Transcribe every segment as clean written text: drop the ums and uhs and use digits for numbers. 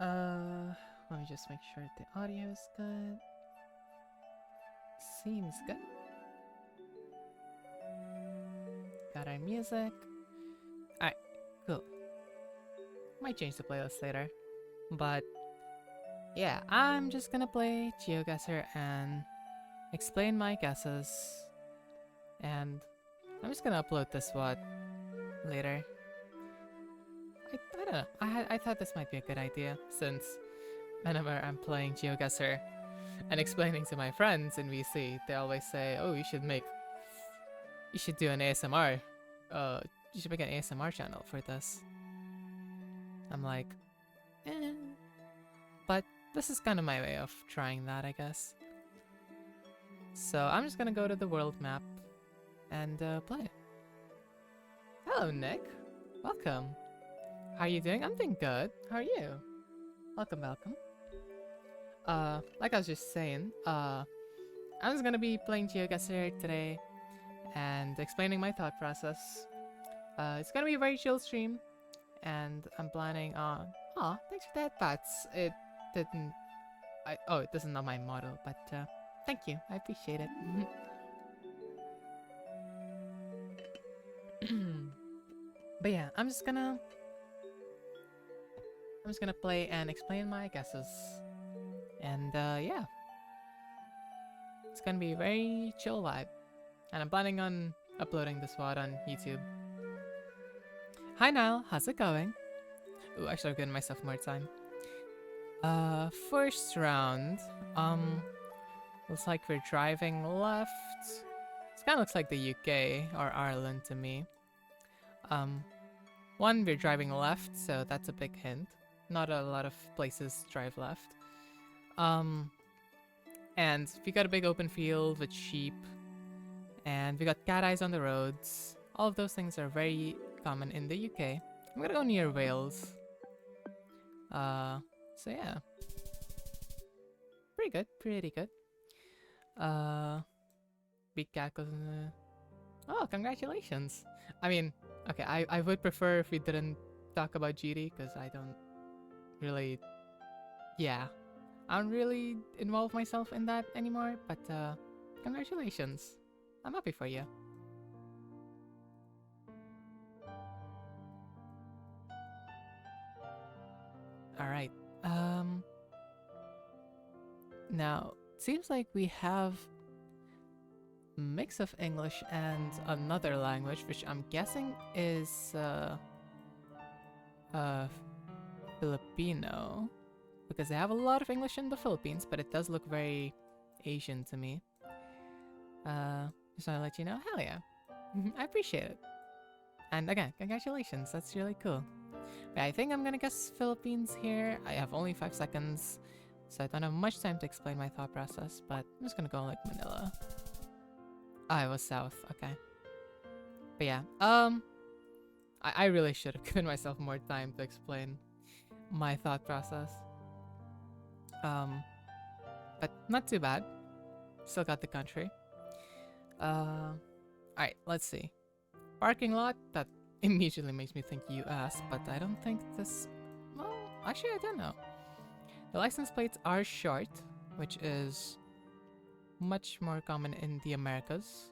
Let me just make sure the audio is good. Seems good. Got our music. Alright, cool. Might change the playlist later. But yeah, I'm just gonna play Geoguessr and explain my guesses. And I'm just gonna upload this one later. I don't know. I thought this might be a good idea since whenever I'm playing Geoguessr and explaining to my friends in VC, they always say, "Oh, you should do an ASMR. You should make an ASMR channel for this." I'm like, eh. But this is kind of my way of trying that, I guess. So I'm just gonna go to the world map and play. Hello, Nick. Welcome. How are you doing? I'm doing good. How are you? Welcome, welcome. Like I was just saying, I'm just gonna be playing Geoguessr today and explaining my thought process. It's gonna be a very chill stream, and I'm planning on. Aw, thanks for that, Pats. It didn't. It doesn't know my model, but thank you. I appreciate it. But yeah, I'm just gonna play and explain my guesses, and yeah, it's gonna be a very chill vibe, and I'm planning on uploading this VOD on YouTube. Hi Niall, how's it going? Ooh, I should have given myself more time. First round, looks like we're driving left. This kind of looks like the UK or Ireland to me. One, we're driving left, so that's a big hint. Not a lot of places drive left. And we got a big open field with sheep, and we got cat eyes on the roads. All of those things are very common in the UK. I'm gonna go near Wales. So yeah. Pretty good, pretty good. Big cat goes in the... Oh, congratulations. I mean, okay, I would prefer if we didn't talk about GD, because I don't really... Yeah. I don't really involve myself in that anymore, but congratulations. I'm happy for you. Alright. Now, it seems like we have a mix of English and another language, which I'm guessing is Filipino. Because they have a lot of English in the Philippines, but it does look very Asian to me. Just want to let you know, hell yeah. I appreciate it. And again, congratulations, that's really cool. But I think I'm gonna guess Philippines here. I have only 5 seconds, so I don't have much time to explain my thought process, but I'm just gonna go like Manila. I was south, okay. But yeah, I really should have given myself more time to explain my thought process. But not too bad. Still got the country. Alright, let's see. Parking lot, that immediately makes me think US, but I don't think this... Well, actually I don't know. The license plates are short, which is much more common in the Americas.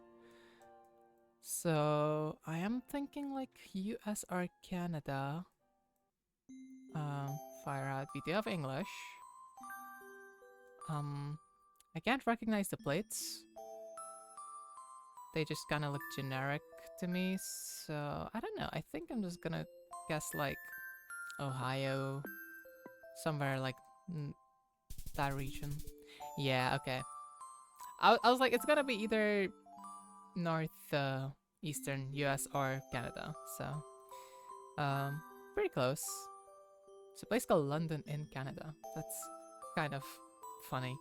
So I am thinking like US or Canada. Fire out. We do have English. I can't recognize the plates. They just kind of look generic to me, so I don't know. I think I'm just gonna guess like Ohio, somewhere like that region. Yeah, okay. I was like, it's gonna be either eastern US or Canada, so pretty close. It's a place called London in Canada. That's kind of funny.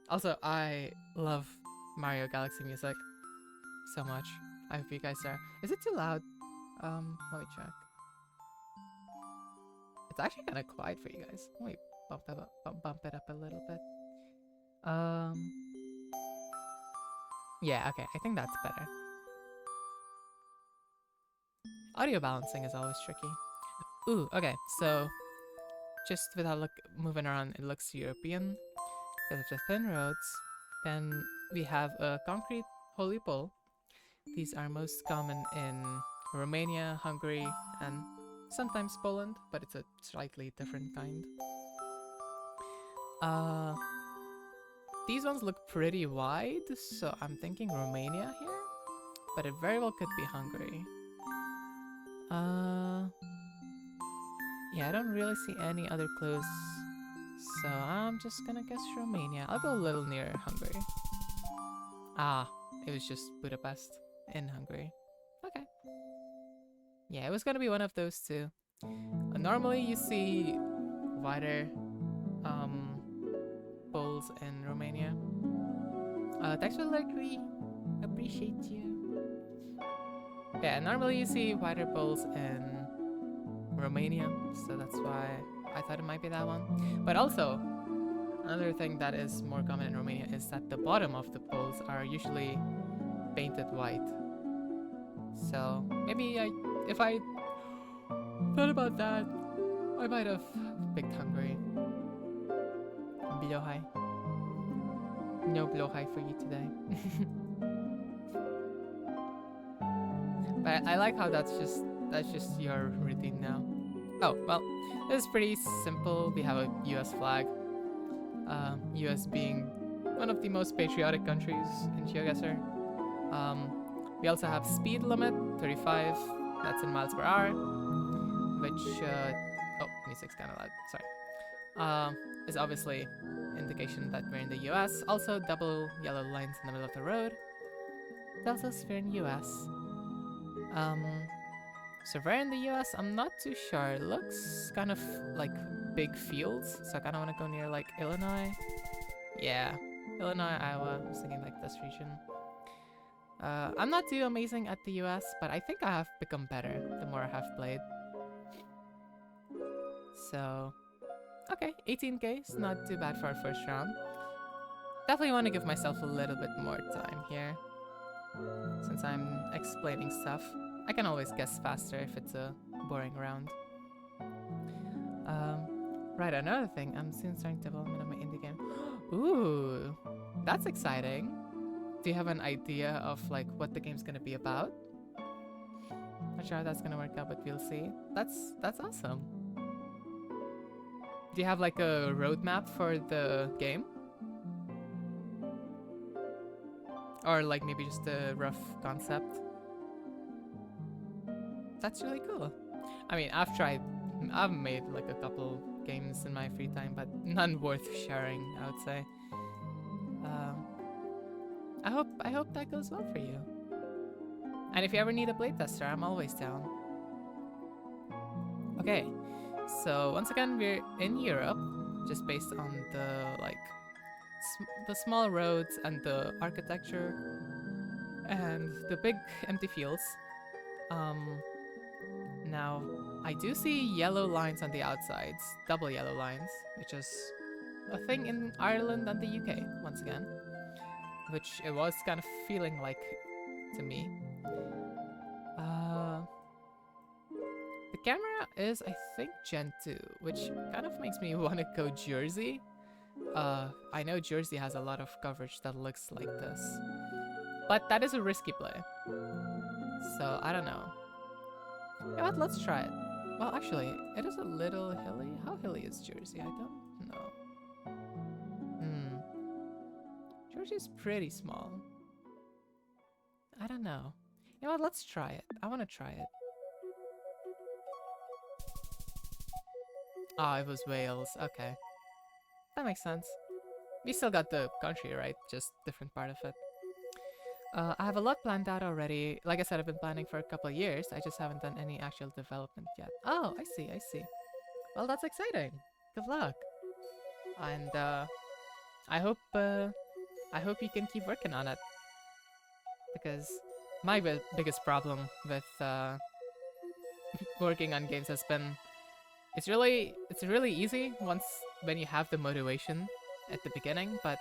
Also, I love Mario Galaxy music so much. I hope you guys are. Is it too loud? Let me check. It's actually kind of quiet for you guys. Let me bump it up a little bit. Yeah, okay, I think that's better. Audio balancing is always tricky. Ooh, okay, so just without moving around, it looks European because of the thin roads. Then we have a concrete holy pole. These are most common in Romania, Hungary, and sometimes Poland, but it's a slightly different kind. Uh, these ones look pretty wide, so I'm thinking Romania here, but it very well could be Hungary. Yeah, I don't really see any other clues, so I'm just gonna guess Romania. I'll go a little near Hungary. Ah, it was just Budapest in Hungary. Okay. Yeah, it was gonna be one of those two. Normally you see wider poles in Romania. Thanks for the like, we appreciate you. Yeah, normally you see wider poles in Romania, so that's why I thought it might be that one. But also, another thing that is more common in Romania is that the bottom of the poles are usually painted white. So maybe if I thought about that, I might have picked Hungary. Blohai. No Blohai for you today. But I like how that's just your routine now. Oh, well, this is pretty simple. We have a US flag. US being one of the most patriotic countries in Geoguessr. We also have speed limit, 35, that's in miles per hour, which, oh, music's kind of loud, sorry. Is obviously indication that we're in the US. Also, double yellow lines in the middle of the road tells us we're in US. So where in the US, I'm not too sure. It looks kind of like big fields, so I kind of want to go near like Illinois. Yeah, Illinois, Iowa, I was thinking like this region. I'm not too amazing at the US, but I think I have become better the more I have played. So, okay, 18k is not too bad for our first round. Definitely want to give myself a little bit more time here, since I'm explaining stuff. I can always guess faster if it's a boring round. Right, another thing, I'm soon starting development of my indie game. Ooh, that's exciting. Do you have an idea of like what the game's gonna be about? Not sure how that's gonna work out, but we'll see. That's awesome. Do you have like a roadmap for the game? Or like maybe just a rough concept? That's really cool. I mean, I've made like a couple games in my free time, but none worth sharing, I would say. I hope that goes well for you. And if you ever need a playtester, I'm always down. Okay, so once again we're in Europe, just based on the like the small roads and the architecture and the big empty fields. Now I do see yellow lines on the outsides, double yellow lines, which is a thing in Ireland and the UK once again, which it was kind of feeling like to me. The camera is, I think, Gen 2, which kind of makes me want to go Jersey. I know Jersey has a lot of coverage that looks like this, but that is a risky play, so I don't know. Yeah, but let's try it. Well, actually, it is a little hilly. How hilly is Jersey? I don't know. Jersey's pretty small. I don't know. You know what, let's try it. I want to try it. Ah, it was Wales. Okay. That makes sense. We still got the country, right? Just different part of it. I have a lot planned out already. Like I said, I've been planning for a couple of years. I just haven't done any actual development yet. Oh, I see, I see. Well, that's exciting. Good luck. And I hope you can keep working on it. Because my biggest problem with working on games has been it's really easy when you have the motivation at the beginning, but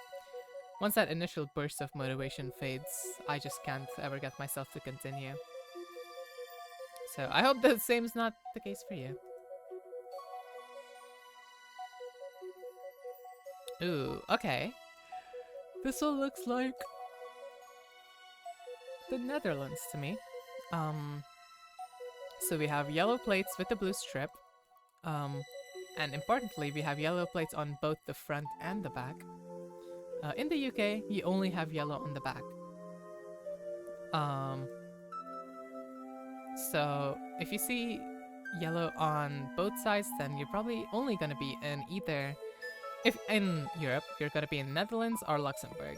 once that initial burst of motivation fades, I just can't ever get myself to continue. So I hope the same is not the case for you. Ooh, okay. This one looks like the Netherlands to me. Um, so we have yellow plates with the blue strip. Um, and importantly, we have yellow plates on both the front and the back. In the UK, you only have yellow on the back. Um, so if you see yellow on both sides, then you're probably only gonna be in either. If in Europe, you're gonna be in Netherlands or Luxembourg.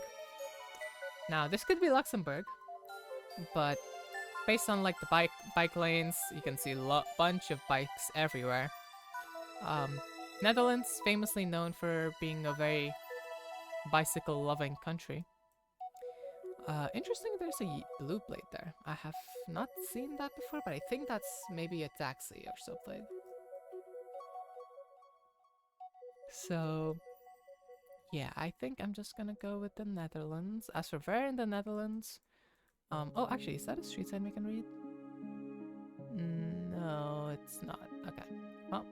Now, this could be Luxembourg, but based on like the bike lanes, you can see a bunch of bikes everywhere. Um, Netherlands, famously known for being a very bicycle-loving country. Interesting, there's a blue plate there. I have not seen that before, but I think that's maybe a taxi or something. So, yeah, I think I'm just gonna go with the Netherlands. As for where in the Netherlands, oh, actually, is that a street sign we can read? No, it's not. Okay, well,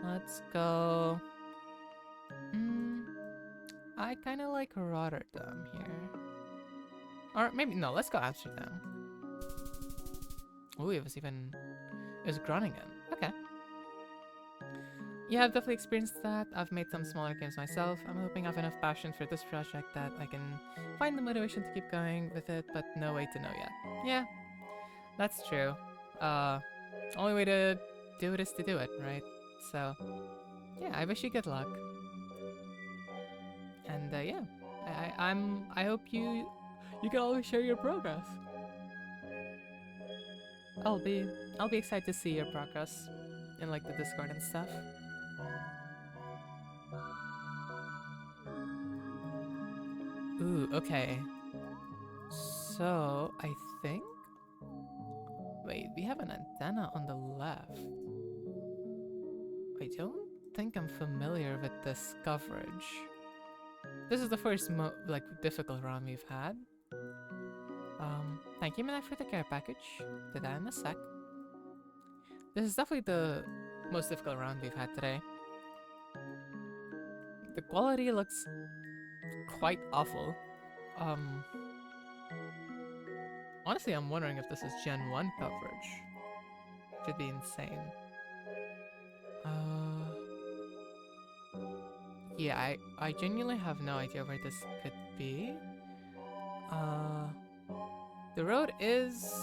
let's go. I kind of like Rotterdam here. Or maybe, no, let's go Amsterdam. Ooh, it was Groningen. Okay. Yeah, I've definitely experienced that. I've made some smaller games myself. I'm hoping I have enough passion for this project that I can find the motivation to keep going with it, but no way to know yet. Yeah, that's true. Only way to do it is to do it, right? So, yeah, I wish you good luck. And yeah, I hope you can always share your progress. I'll be excited to see your progress in like the Discord and stuff. Ooh, okay. So I think. Wait, we have an antenna on the left. I don't think I'm familiar with this coverage. This is the first difficult round we've had. Thank you, Minette, for the care package. Did that in a sec. This is definitely the most difficult round we've had today. The quality looks quite awful. Honestly, I'm wondering if this is Gen 1 coverage. Should be insane. Yeah, I genuinely have no idea where this could be. The road is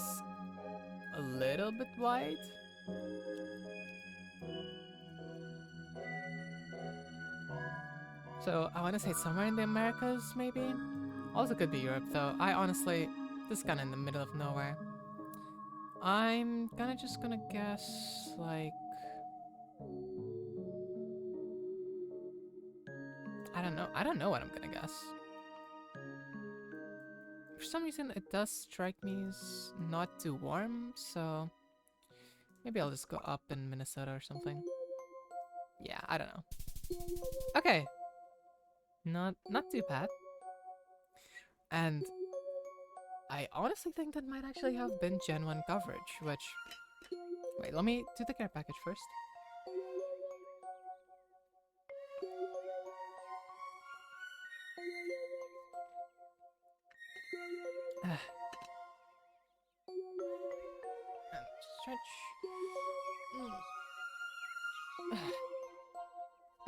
a little bit wide. So I want to say somewhere in the Americas, maybe? Also could be Europe, though. This is kind of in the middle of nowhere. I'm just gonna guess, like... I don't know what I'm gonna guess. For some reason, it does strike me as not too warm, so... Maybe I'll just go up in Minnesota or something. Yeah, I don't know. Okay. Not too bad. And I honestly think that might actually have been Gen 1 coverage, which... Wait, let me do the care package first. Stretch.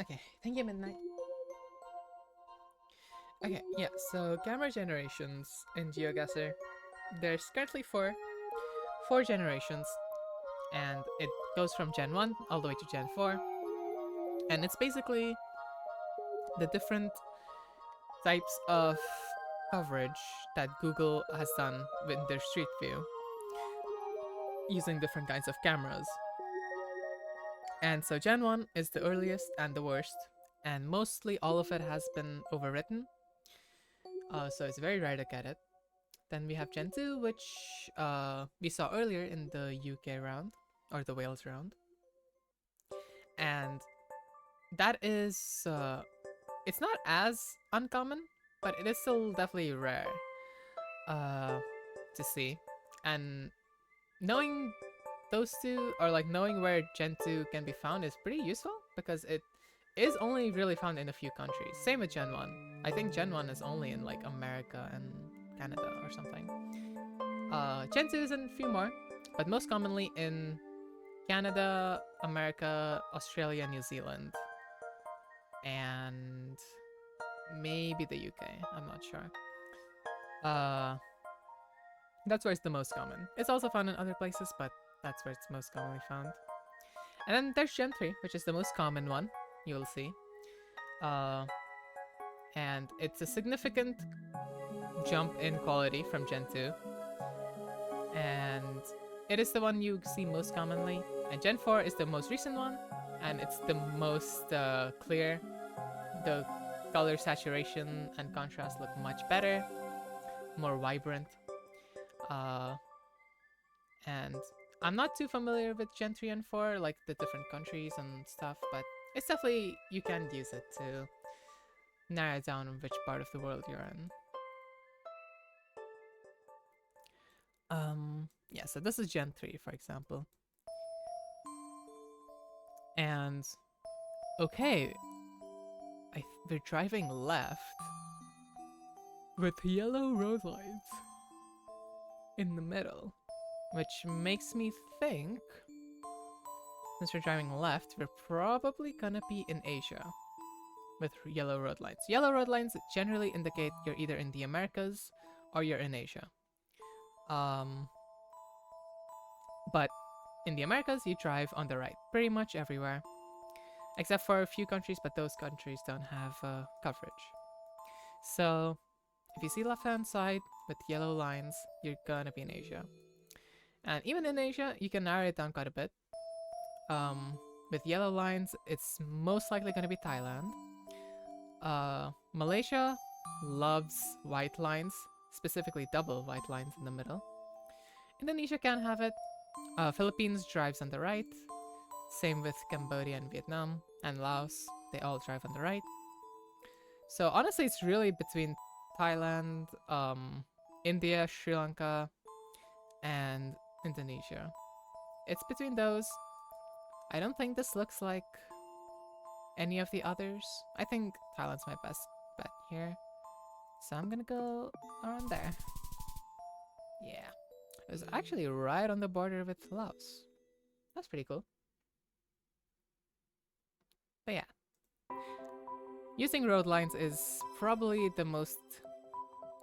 Okay, thank you, Midnight. Okay, yeah, so camera generations in Geoguessr. There's currently four generations, and it goes from Gen 1 all the way to Gen 4. And it's basically the different types of coverage that Google has done in their Street View using different kinds of cameras. And so Gen 1 is the earliest and the worst, and mostly all of it has been overwritten. So it's very rare to get it. Then we have Gen 2, which we saw earlier in the UK round, or the Wales round. And that is, it's not as uncommon, but it is still definitely rare to see. And knowing those two, or like knowing where Gen 2 can be found, is pretty useful because it is only really found in a few countries. Same with Gen 1. I think Gen 1 is only in like America and Canada or something. Gen 2 is in a few more, but most commonly in Canada, America, Australia, New Zealand, and maybe the UK. I'm not sure. That's where it's the most common. It's also found in other places, but that's where it's most commonly found. And then there's Gen 3, which is the most common one, you will see. And it's a significant jump in quality from Gen 2. And it is the one you see most commonly. And Gen 4 is the most recent one, and it's the most clear. The color saturation and contrast look much better, more vibrant. And I'm not too familiar with Gen 3 and 4, like the different countries and stuff, but it's definitely, you can use it to narrow down which part of the world you're in. Yeah, so this is Gen 3, for example. And, okay, we're driving left with yellow road lines in the middle, which makes me think, since we're driving left, we're probably gonna be in Asia with yellow road lines. Yellow road lines generally indicate you're either in the Americas or you're in Asia. But in the Americas, you drive on the right pretty much everywhere, except for a few countries, but those countries don't have coverage. So if you see left-hand side with yellow lines, you're gonna be in Asia. And even in Asia, you can narrow it down quite a bit. With yellow lines, it's most likely gonna be Thailand. Malaysia loves white lines, specifically double white lines in the middle. Indonesia can have it. Philippines drives on the right. Same with Cambodia and Vietnam and Laos. They all drive on the right. So honestly, it's really between Thailand, India, Sri Lanka, and Indonesia. It's between those. I don't think this looks like any of the others. I think Thailand's my best bet here. So I'm gonna go around there. Yeah. It was actually right on the border with Laos. That's pretty cool. But yeah. Using road lines is probably the most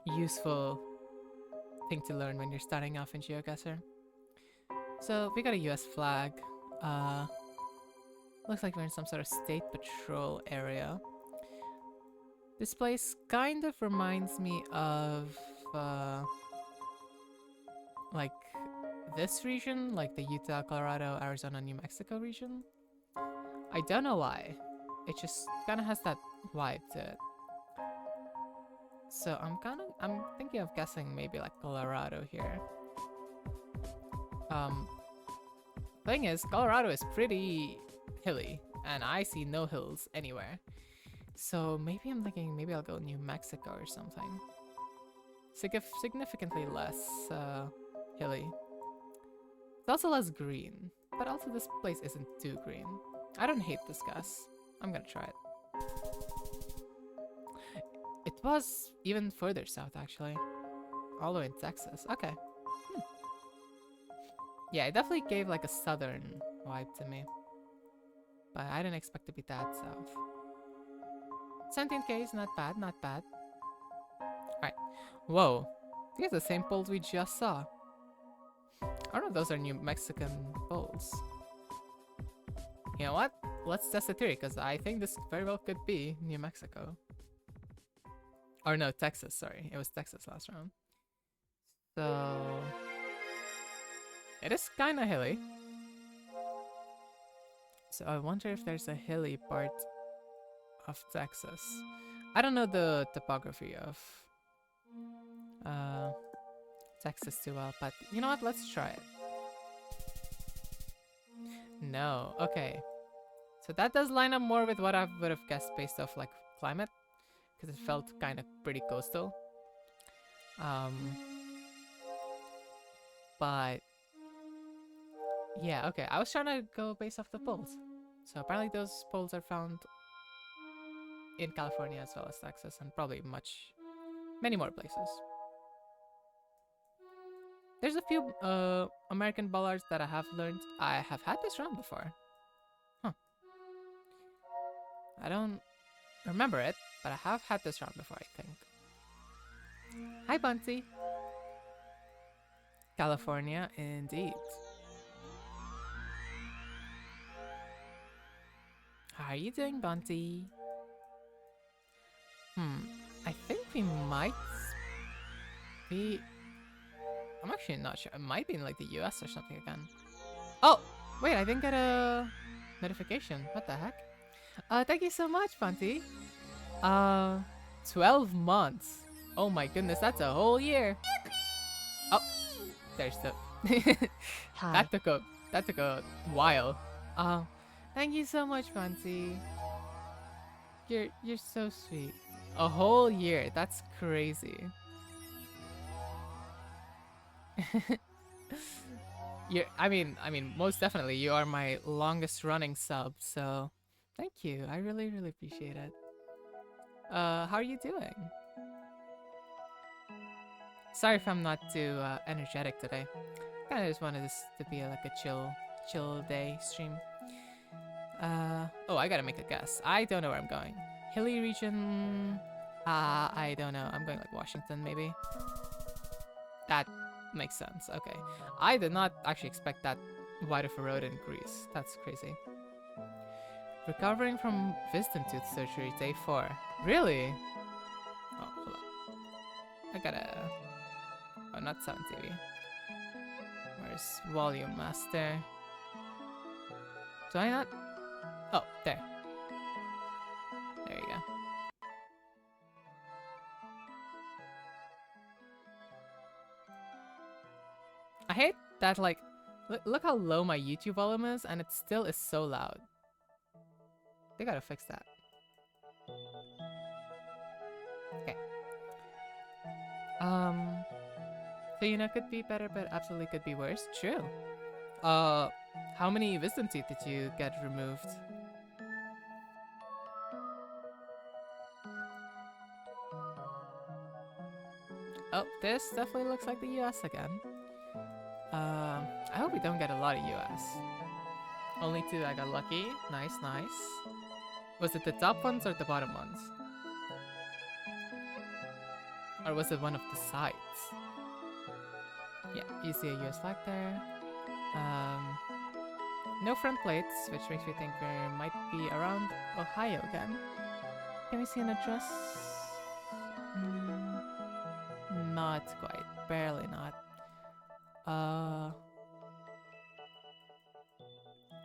useful thing to learn when you're starting off in Geoguessr. So we got a US flag. Looks like we're in some sort of state patrol area. This place kind of reminds me of like this region, like the Utah, Colorado, Arizona, New Mexico region. I don't know why. It just kind of has that vibe to it. So I'm thinking of guessing maybe like Colorado here. Thing is, Colorado is pretty hilly, and I see no hills anywhere. So maybe I'm thinking maybe I'll go New Mexico or something. Significantly less hilly. It's also less green, but also this place isn't too green. I don't hate this guess. I'm gonna try it. It was even further south, actually. All the way in Texas. Okay. Yeah, it definitely gave like a southern vibe to me. But I didn't expect to be that south. 17k is not bad, not bad. Alright. Whoa. These are the same poles we just saw. I don't know if those are New Mexican poles. You know what? Let's test the theory, because I think this very well could be New Mexico. Or no, Texas, sorry. It was Texas last round. So... it is kind of hilly. So I wonder if there's a hilly part of Texas. I don't know the topography of Texas too well, but you know what? Let's try it. No, okay. So that does line up more with what I would have guessed based off like climate, because it felt kind of pretty coastal. But yeah, okay. I was trying to go based off the poles. So apparently those poles are found in California as well as Texas, and probably many more places. There's a few American bollards that I have learned. I have had this round before. Huh. I don't remember it, but I have had this round before, I think. Hi, Bunty. California, indeed. How are you doing, Bunty? I think we might be... I'm actually not sure. It might be in like the US or something again. Oh! Wait, I didn't get a notification. What the heck? Thank you so much, Bunty. 12 months. Oh my goodness, that's a whole year. Oh, there's the... Hi. That took a while. Thank you so much, Bunty. You're so sweet. A whole year. That's crazy. I mean, most definitely, you are my longest running sub. So, thank you. I really, really appreciate it. How are you doing? Sorry if I'm not too energetic today. Kind of just wanted this to be like a chill day stream. Oh, I gotta make a guess. I don't know where I'm going. Hilly region. I don't know. I'm going like Washington, maybe. That makes sense. Okay. I did not actually expect that wide of a road in Greece. That's crazy. Recovering from wisdom tooth surgery, day 4. Really? Oh, hold on. I gotta... Oh, not sound TV. Where's volume master? Do I not? Oh, there. There you go. I hate that, like, look how low my YouTube volume is, and it still is so loud. They gotta fix that. Okay. So, you know, could be better, but absolutely could be worse. True. How many wisdom teeth did you get removed? Oh, this definitely looks like the US again. I hope we don't get a lot of US. Only 2, I got lucky. Nice, nice. Was it the top ones or the bottom ones? Or was it one of the sides? Yeah, you see a US flag there. No front plates, which makes me think we might be around Ohio again. Can we see an address? Not quite. Barely not.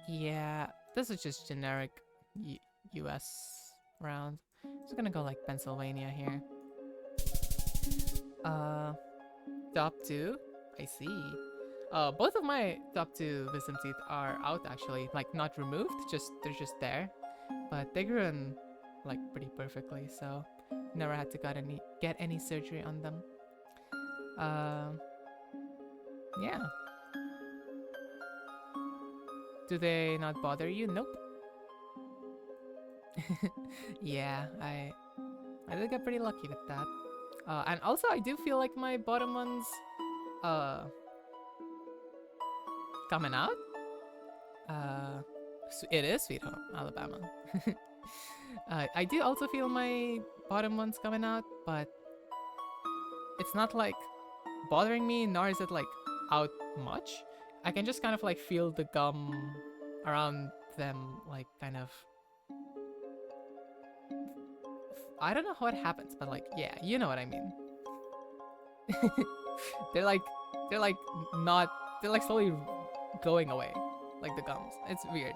Yeah, this is just generic US round. Just gonna go like Pennsylvania here. Top 2? I see. Both of my top 2 wisdom teeth are out actually. Like, not removed, they're just there. But they grew in, like, pretty perfectly, so never had to get any surgery on them. Yeah. Do they not bother you? Nope. Yeah, I did get pretty lucky with that. And also, I do feel like my bottom ones, coming out. It is Sweet Home, Alabama. I do also feel my bottom ones coming out, but it's not like bothering me, nor is it like out much. I can just kind of like feel the gum around them, like kind of. I don't know how it happens, but like, yeah, you know what I mean. they're like slowly going away, like the gums. It's weird.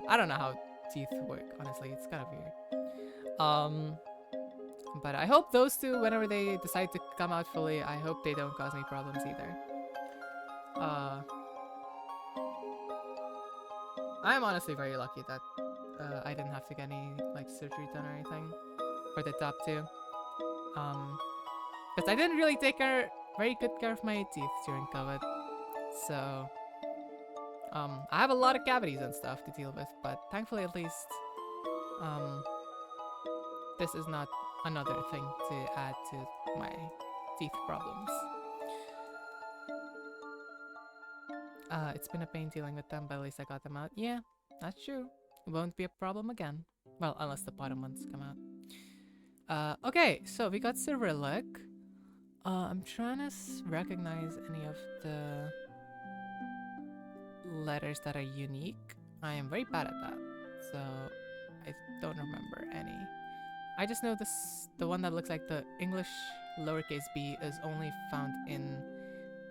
I don't know how teeth work, honestly. It's kind of weird. But I hope those 2, whenever they decide to come out fully, I hope they don't cause me problems either. I'm honestly very lucky that I didn't have to get any like surgery done or anything for the top 2. Because I didn't really take very good care of my teeth during COVID. So, I have a lot of cavities and stuff to deal with, but thankfully at least, this is not another thing to add to my teeth problems. It's been a pain dealing with them, but at least I got them out. Yeah, that's true. It won't be a problem again. Well, unless the bottom ones come out. Okay, so we got Cyrillic. I'm trying to recognize any of the letters that are unique. I am very bad at that, so I don't remember any. I just know the one that looks like the English lowercase b is only found in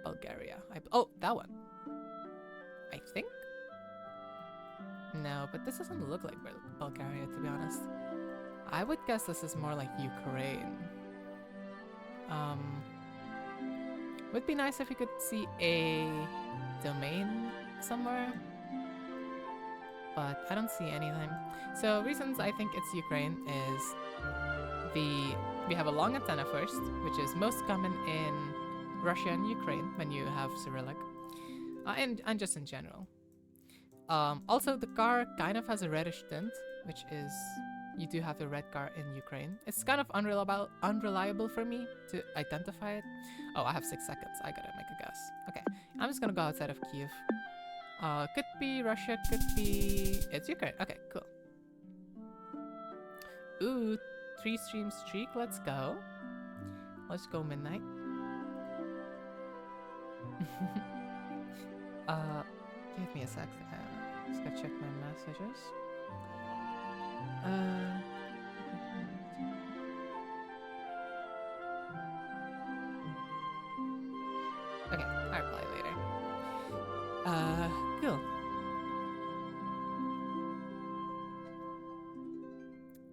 Bulgaria. Oh, that one. I think? No, but this doesn't look like Bulgaria, to be honest. I would guess this is more like Ukraine. Would be nice if we could see a domain somewhere, but I don't see anything. So reasons I think it's Ukraine is we have a long antenna first, which is most common in Russia and Ukraine when you have Cyrillic, and just in general. Also, the car kind of has a reddish tint, which is you do have the red car in Ukraine. It's kind of unreliable for me to identify it. Oh, I have 6 seconds. I gotta make a guess. Okay, I'm just gonna go outside of Kiev. Could be Russia, could be... It's Ukraine. Okay, cool. Ooh, 3 stream streak. Let's go. Let's go midnight. Give me a sec. Just gotta check my messages. Okay, I'll reply later. Cool.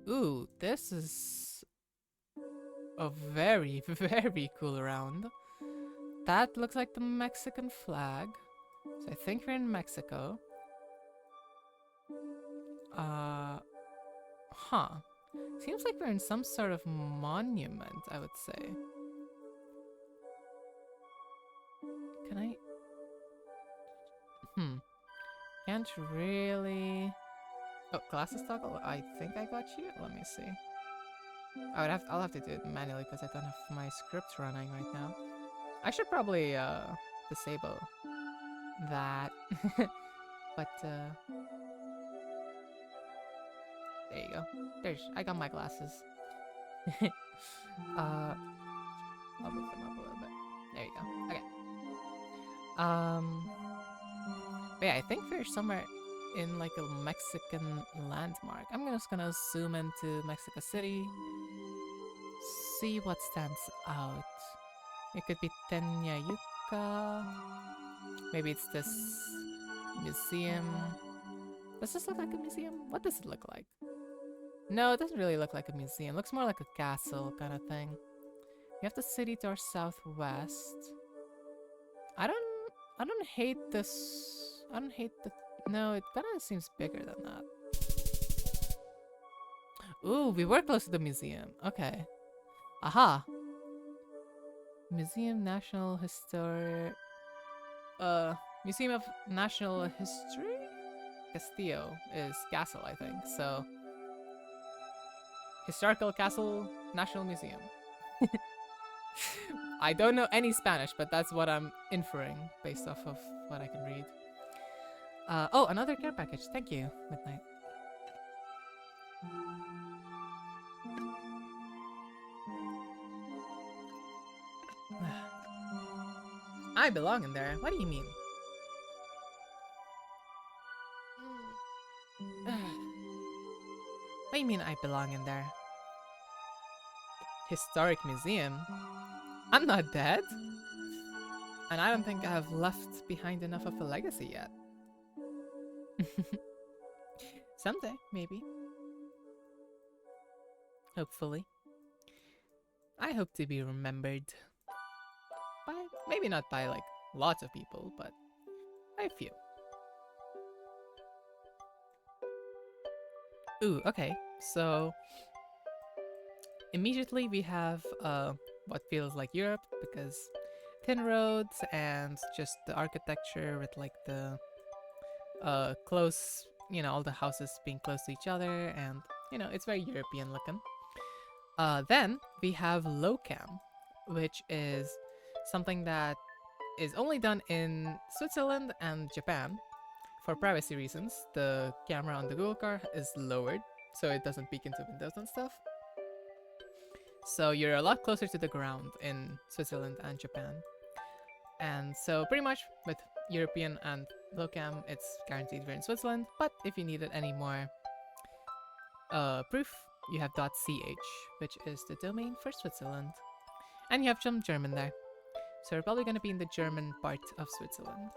Ooh, this is a very, very cool round. That looks like the Mexican flag. So I think we're in Mexico. Huh. Seems like we're in some sort of monument, I would say. Can I... Can't really... Oh, glasses toggle? I think I got you. Let me see. I'll have to do it manually because I don't have my script running right now. I should probably disable that. But there you go. I got my glasses. I'll move them up a little bit. There you go. Okay. But yeah, I think we're somewhere in like a Mexican landmark. I'm just gonna zoom into Mexico City, see what stands out. It could be Tenyayuca. Maybe it's this museum. Does this look like a museum? What does it look like? No, it doesn't really look like a museum. It looks more like a castle kind of thing. We have the city to our southwest. I don't hate this. I don't hate the... No, it kind of seems bigger than that. Ooh, we were close to the museum. Okay. Aha. Museum National History... Museum of National History? Castillo is castle, I think. So... Historical Castle National Museum. I don't know any Spanish, but that's what I'm inferring based off of what I can read. Oh, another care package. Thank you, Midnight. I belong in there. What do you mean? What do you mean I belong in there? Historic museum? I'm not dead. And I don't think I have left behind enough of a legacy yet. Someday, maybe. Hopefully. I hope to be remembered. By, maybe not by like lots of people, but by a few. Ooh, okay. So immediately we have what feels like Europe because thin roads and just the architecture with like the close, you know, all the houses being close to each other, and you know, it's very European looking. Then we have locam, which is something that is only done in Switzerland and Japan. For privacy reasons, the camera on the Google car is lowered so it doesn't peek into windows and stuff. So you're a lot closer to the ground in Switzerland and Japan. And so pretty much with European and locam, it's guaranteed we're in Switzerland. But if you needed any more proof, you have .ch, which is the domain for Switzerland. And you have some German there. So we're probably going to be in the German part of Switzerland.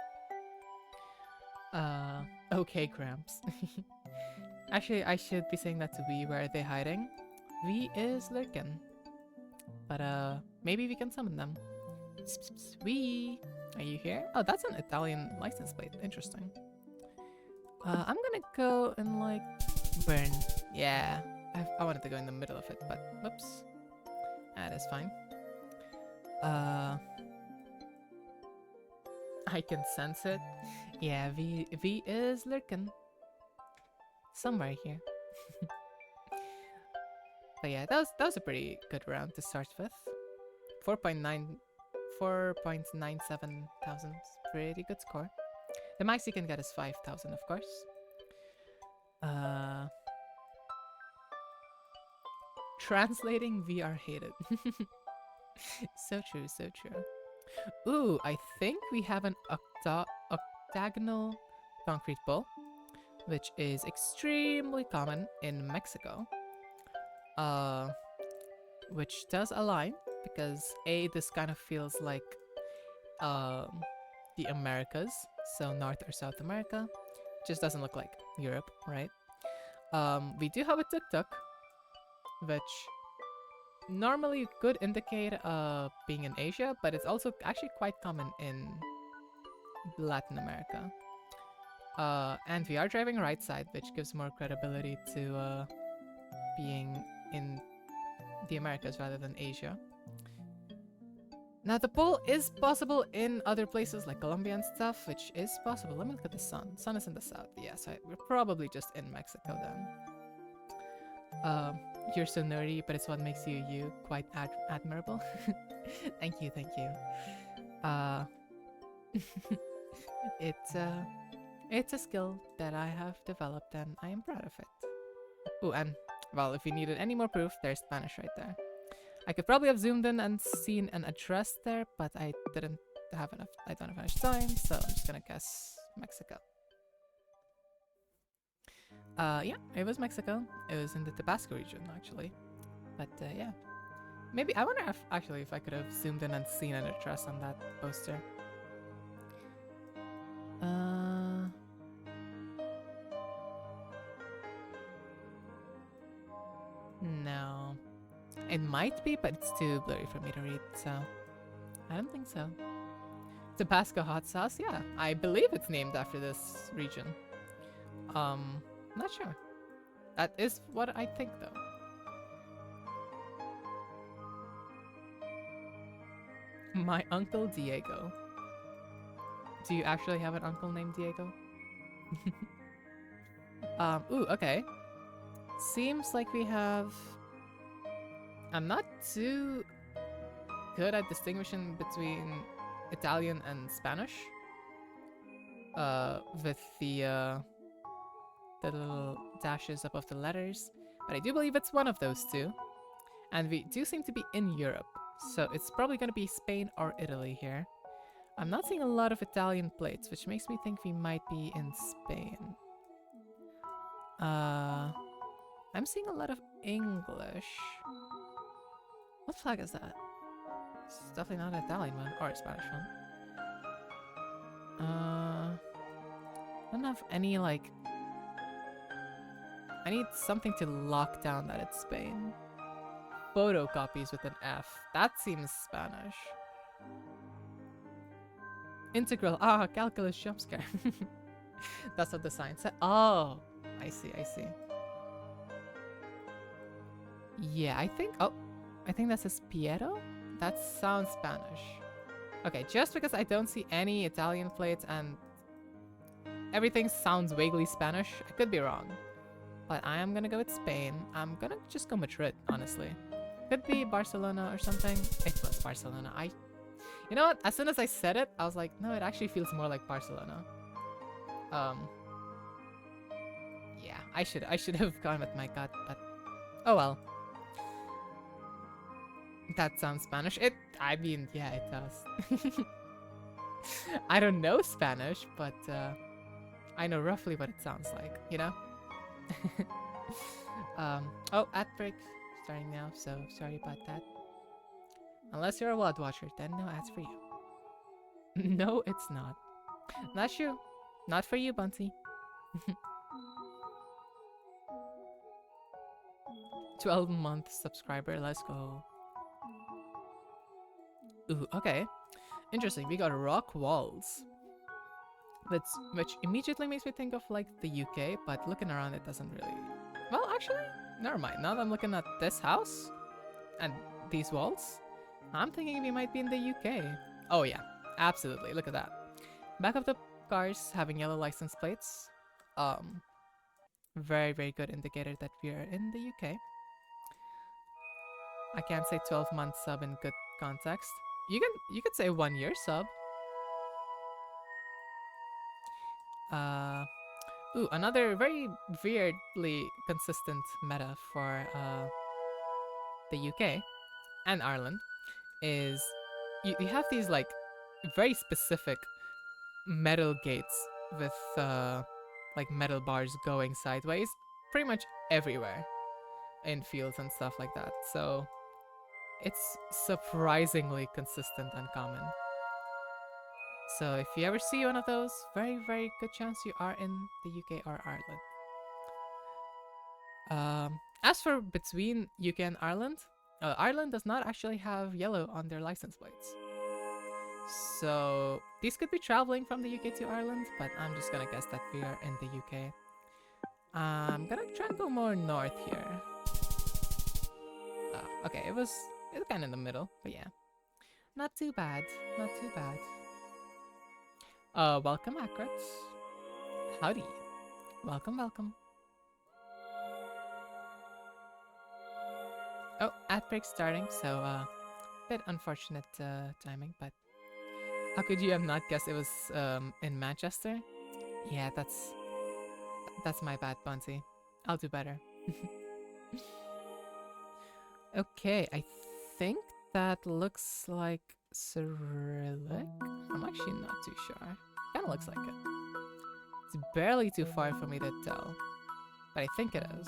Okay, cramps. Actually, I should be saying that to V. Where are they hiding? V is lurking. But maybe we can summon them. V, are you here? Oh, that's an Italian license plate. Interesting. I'm gonna go and like burn. Yeah, I wanted to go in the middle of it, but whoops. That is fine. I can sense it. Yeah, V is lurking somewhere here. But yeah, that was a pretty good round to start with. 4.97 thousand, pretty good score. The max you can get is 5,000, of course. Translating VR hated. So true, so true. Ooh, I think we have an octagonal concrete ball, which is extremely common in Mexico. Which does align because this kind of feels like the Americas, so North or South America. Just doesn't look like Europe, right? We do have a tuk-tuk, which normally could indicate being in Asia, but it's also actually quite common in Latin America. And we are driving right side, which gives more credibility to being in the Americas rather than Asia. Now, the pole is possible in other places like Colombia and stuff, which is possible. Let me look at the sun. Sun is in the south. Yeah, so we're probably just in Mexico then. You're so nerdy, but it's what makes you you. Quite admirable. Thank you, thank you. It's a skill that I have developed and I am proud of it. Ooh, and well, if you needed any more proof, there's Spanish right there. I could probably have zoomed in and seen an address there, but I don't have enough time, so I'm just gonna guess Mexico. Yeah, it was Mexico. It was in the Tabasco region, actually. But yeah. Maybe, I wonder if I could have zoomed in and seen an address on that poster. No. It might be, but it's too blurry for me to read, so I don't think so. Tabasco hot sauce? Yeah, I believe it's named after this region. Not sure. That is what I think, though. My uncle Diego. Do you actually have an uncle named Diego? Ooh, okay. Seems like we have... I'm not too good at distinguishing between Italian and Spanish. With the little dashes above the letters. But I do believe it's one of those two. And we do seem to be in Europe. So it's probably going to be Spain or Italy here. I'm not seeing a lot of Italian plates, which makes me think we might be in Spain. I'm seeing a lot of English. What flag is that? It's definitely not an Italian one, or a Spanish one. I don't have any, like... I need something to lock down that it's Spain. Photocopies with an F. That seems Spanish. Integral. Ah, calculus jump scare. That's what the sign said. Oh, I see, I see. Yeah, I think that says Piero? That sounds Spanish. Okay, just because I don't see any Italian plates and everything sounds vaguely Spanish, I could be wrong. But I am gonna go with Spain. I'm gonna just go Madrid, honestly. Could be Barcelona or something. It was Barcelona. You know what? As soon as I said it, I was like, no, it actually feels more like Barcelona. Yeah, I should have gone with my gut, but oh well. That sounds Spanish. I mean, yeah, it does. I don't know Spanish, but I know roughly what it sounds like, you know? Oh, ad break starting now, so sorry about that. Unless you're a WOD watcher, then no ads for you. No, it's not. Not you. Not for you, Bunty. 12-month subscriber, let's go. Ooh, okay. Interesting, we got rock walls. Which immediately makes me think of like the UK, but looking around it doesn't really... Well, actually, never mind. Now that I'm looking at this house and these walls, I'm thinking we might be in the UK. Oh yeah, absolutely, look at that. Back of the cars having yellow license plates. Very, very good indicator that we are in the UK. I can't say 12-month sub in good context. You could say 1 year sub. Ooh, another very weirdly consistent meta for the UK and Ireland is you have these like very specific metal gates with like metal bars going sideways pretty much everywhere in fields and stuff like that. So it's surprisingly consistent and common. So if you ever see one of those, very, very good chance you are in the UK or Ireland. As for between UK and Ireland, Ireland does not actually have yellow on their license plates. So these could be traveling from the UK to Ireland, but I'm just gonna guess that we are in the UK. I'm gonna try and go more north here. Okay, it was kind of in the middle, but yeah. Not too bad, not too bad. Welcome, Acrets. Howdy. Welcome, welcome. Oh, ad break starting, so bit unfortunate timing, but how could you have not guessed it was in Manchester? Yeah, that's my bad, Bunty. I'll do better. Okay, I think that looks like Cyrillic. I'm actually not too sure. Kinda looks like it. It's barely too far for me to tell, but I think it is.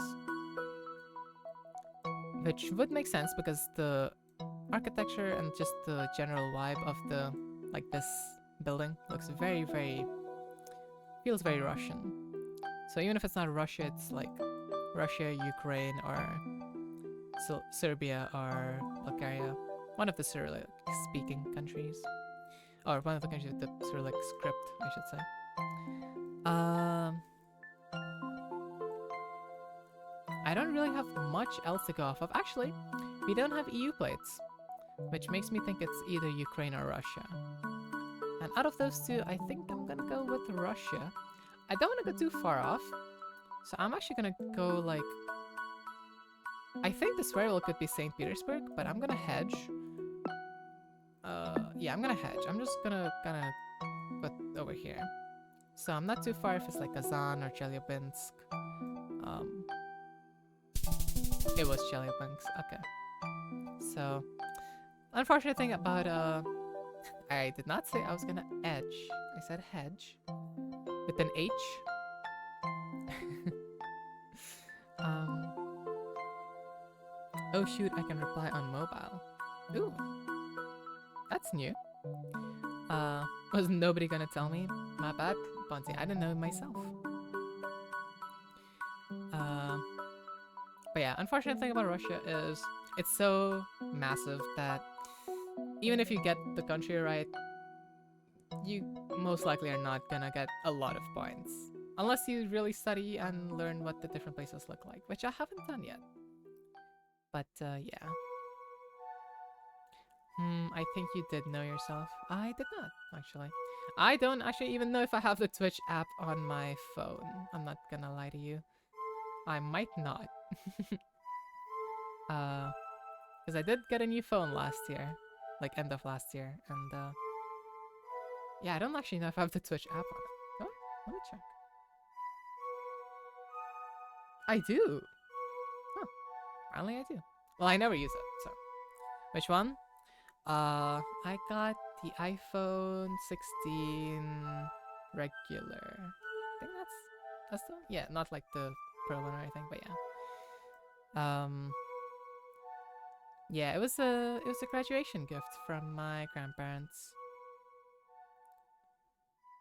Which would make sense because the architecture and just the general vibe of the this building looks very, very... feels very Russian. So even if it's not Russia, it's like Russia, Ukraine, or Serbia or Bulgaria. One of the Cyrillic-speaking countries. Or one of the countries with the Cyrillic script, I should say. I don't really have much else to go off of. Actually, we don't have EU plates, which makes me think it's either Ukraine or Russia. And out of those two, I think I'm gonna go with Russia. I don't want to go too far off, so I'm actually gonna go like... I think this very well could be St. Petersburg, but I'm gonna hedge. Yeah, I'm gonna hedge. I'm just gonna kind of put over here. So I'm not too far if it's like Kazan or Chelyabinsk. It was Chelyabinsk, okay. So, unfortunate thing about, I did not say I was gonna edge. I said hedge. With an H. Oh shoot, I can reply on mobile. Ooh. That's new. Was nobody gonna tell me? My bad, Bunty. I didn't know myself. But yeah, unfortunate thing about Russia is it's so massive that even if you get the country right, you most likely are not gonna get a lot of points. Unless you really study and learn what the different places look like, which I haven't done yet. But yeah. I think you did know yourself. I did not, actually. I don't actually even know if I have the Twitch app on my phone. I'm not gonna lie to you. I might not. Because I did get a new phone last year, like end of last year, and yeah, I don't actually know if I have the Twitch app on it. Oh, let me check. I do. Huh. Apparently I do. Well, I never use it, so. Which one? I got the iPhone 16 regular. I think that's the, yeah, not like the Pro one or anything, but yeah. Yeah, it was a graduation gift from my grandparents.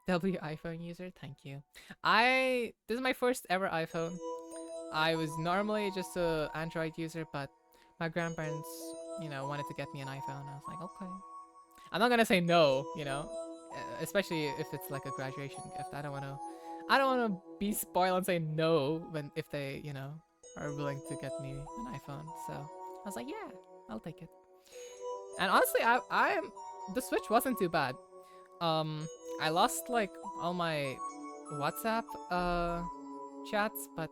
W iPhone user, thank you. This is my first ever iPhone. I was normally just a Android user, but my grandparents, wanted to get me an iPhone. I was like, okay. I'm not gonna say no, especially if it's like a graduation gift. I don't wanna be spoiled and say no if they, are willing to get me an iPhone. So I was like, yeah, I'll take it. And honestly, the Switch wasn't too bad. I lost like all my WhatsApp chats, but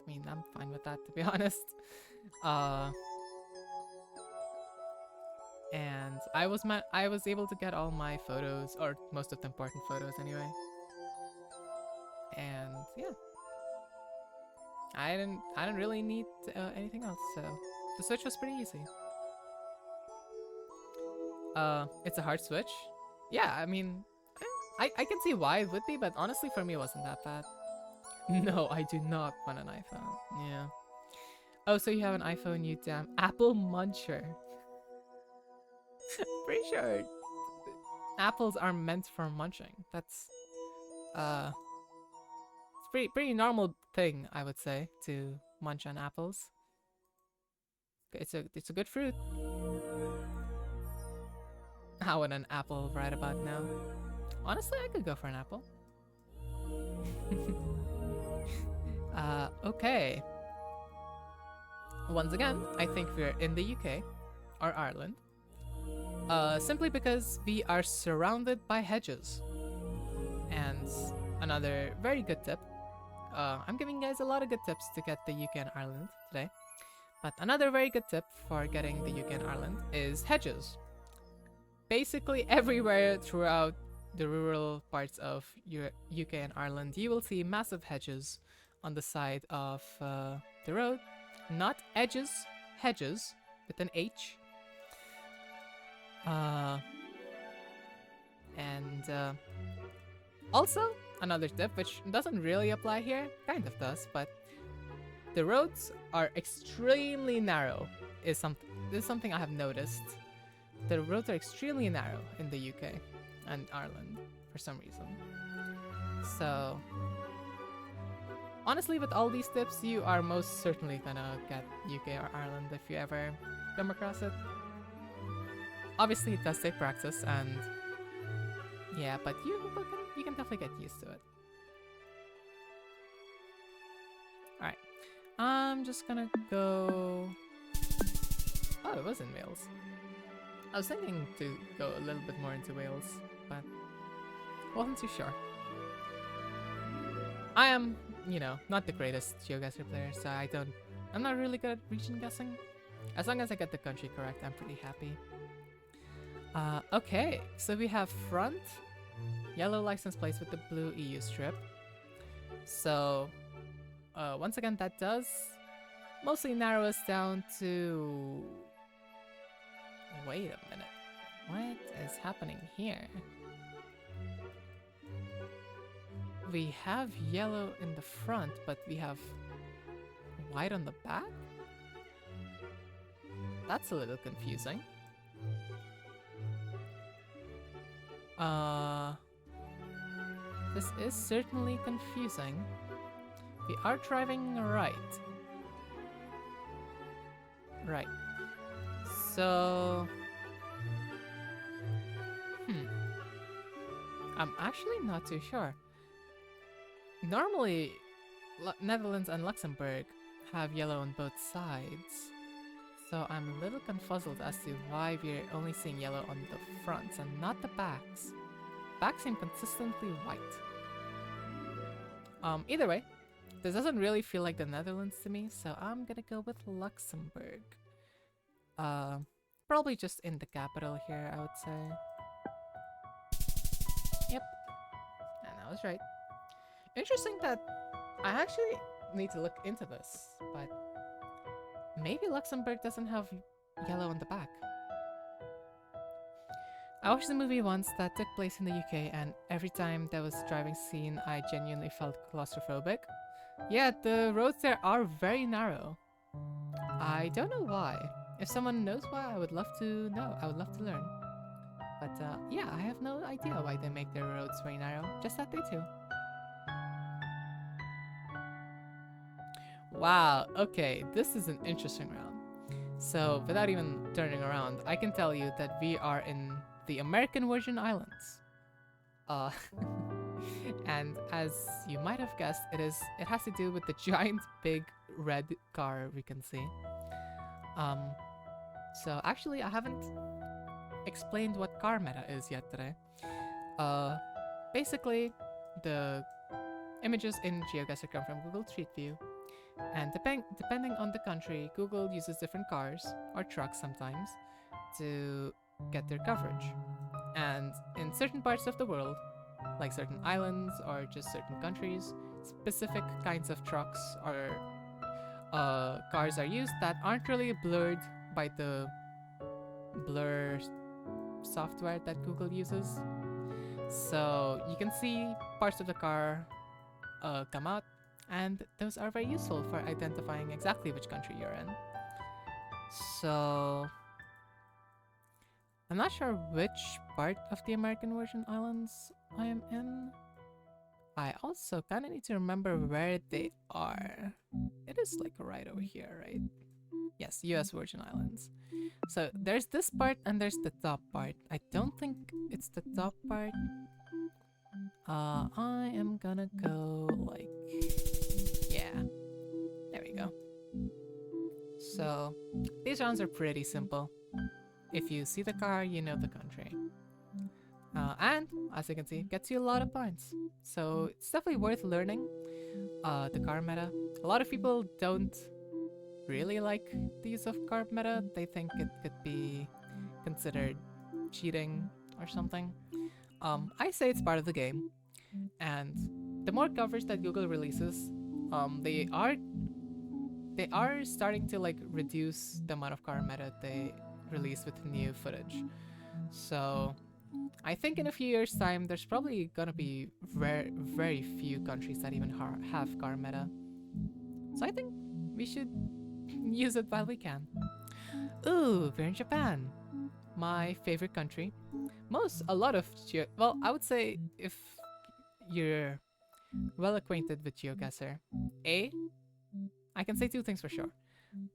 I mean, I'm fine with that, to be honest. And I was able to get all my photos, or most of the important photos anyway. And yeah, I didn't really need anything else, so the Switch was pretty easy. It's a hard Switch. Yeah, I mean, I can see why it would be, but honestly, for me, it wasn't that bad. No, I do not want an iPhone. Yeah. Oh, so you have an iPhone, you damn Apple muncher. Pretty sure apples are meant for munching. That's it's pretty normal thing, I would say, to munch on apples. It's a good fruit. How would an apple right about now? Honestly, I could go for an apple. Okay. Once again, I think we're in the UK or Ireland. Simply because we are surrounded by hedges. And another very good tip. I'm giving you guys a lot of good tips to get the UK and Ireland today. But another very good tip for getting the UK and Ireland is hedges. Basically everywhere throughout the rural parts of your UK and Ireland, you will see massive hedges on the side of the road. Not edges, hedges with an H. And also, another tip, which doesn't really apply here, kind of does, but the roads are extremely narrow. This is something I have noticed. The roads are extremely narrow in the UK and Ireland for some reason. So, honestly, with all these tips, you are most certainly gonna get UK or Ireland if you ever come across it. Obviously, it does take practice, and yeah, but you can definitely get used to it. Alright, I'm just gonna go... Oh, it was in Wales. I was thinking to go a little bit more into Wales, but wasn't too sure. I am, not the greatest Geoguessr player, so I'm not really good at region guessing. As long as I get the country correct, I'm pretty happy. Okay, so we have front, yellow license plates with the blue EU strip. So, once again, that does mostly narrow us down to... Wait a minute. What is happening here? We have yellow in the front, but we have white on the back? That's a little confusing. This is certainly confusing. We are driving right. Right. So... I'm actually not too sure. Normally, Netherlands and Luxembourg have yellow on both sides. So I'm a little confuzzled as to why we're only seeing yellow on the fronts and not the backs. Backs seem consistently white. Either way, this doesn't really feel like the Netherlands to me, so I'm gonna go with Luxembourg. Uh, Probably just in the capital here, I would say. Yep, and I was right. Interesting that I actually need to look into this, but maybe Luxembourg doesn't have yellow on the back. I watched a movie once that took place in the UK, and every time there was a driving scene, I genuinely felt claustrophobic. Yeah, the roads there are very narrow. I don't know why. If someone knows why, I would love to know. I would love to learn. But yeah, I have no idea why they make their roads very narrow. Just that they do. Wow, okay, this is an interesting round. So, without even turning around, I can tell you that we are in the American Virgin Islands. Uh, and as you might have guessed, it has to do with the giant big red car we can see. So actually I haven't explained what car meta is yet today. Basically the images in Geoguessr come from Google Street View, and depending on the country, Google uses different cars or trucks sometimes to get their coverage. And in certain parts of the world, like certain islands or just certain countries, specific kinds of trucks or cars are used that aren't really blurred by the blur software that Google uses. So you can see parts of the car come out, and those are very useful for identifying exactly which country you're in. So I'm not sure which part of the American Virgin Islands I am in. I also kind of need to remember where they are. It is like right over here, right? Yes, US Virgin Islands. So there's this part and there's the top part. I don't think it's the top part. I am gonna go like, yeah, there we go. So these rounds are pretty simple. If you see the car, you know the country. And as you can see, gets you a lot of points. So it's definitely worth learning the car meta. A lot of people don't really like the use of car meta. They think it could be considered cheating or something. I say it's part of the game, and the more coverage that Google releases, they are starting to like reduce the amount of car meta they release with new footage. So I think in a few years' time, there's probably gonna be very, very few countries that even have car meta. So I think we should use it while we can. Ooh, we're in Japan, my favorite country. A lot of well, I would say if you're well acquainted with Geoguessr, I can say two things for sure.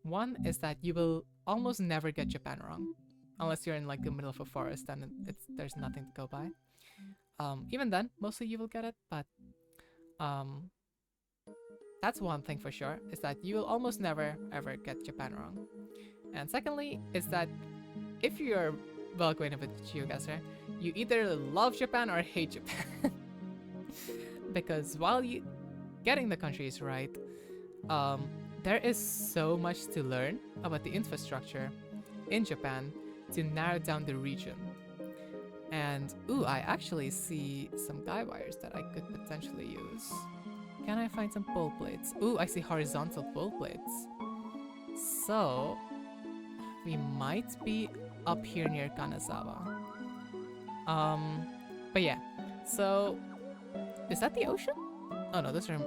One is that you will almost never get Japan wrong, unless you're in like the middle of a forest and there's nothing to go by. Even then, mostly you will get it, but that's one thing for sure, is that you will almost never ever get Japan wrong. And secondly, is that if you're well acquainted with Geoguessr, you either love Japan or hate Japan. Because while you getting the countries right, there is so much to learn about the infrastructure in Japan to narrow down the region. And ooh, I actually see some guy wires that I could potentially use. Can I find some pole plates? Ooh, I see horizontal pole plates. So we might be up here near Kanazawa. But yeah, so is that the ocean? Oh no, those are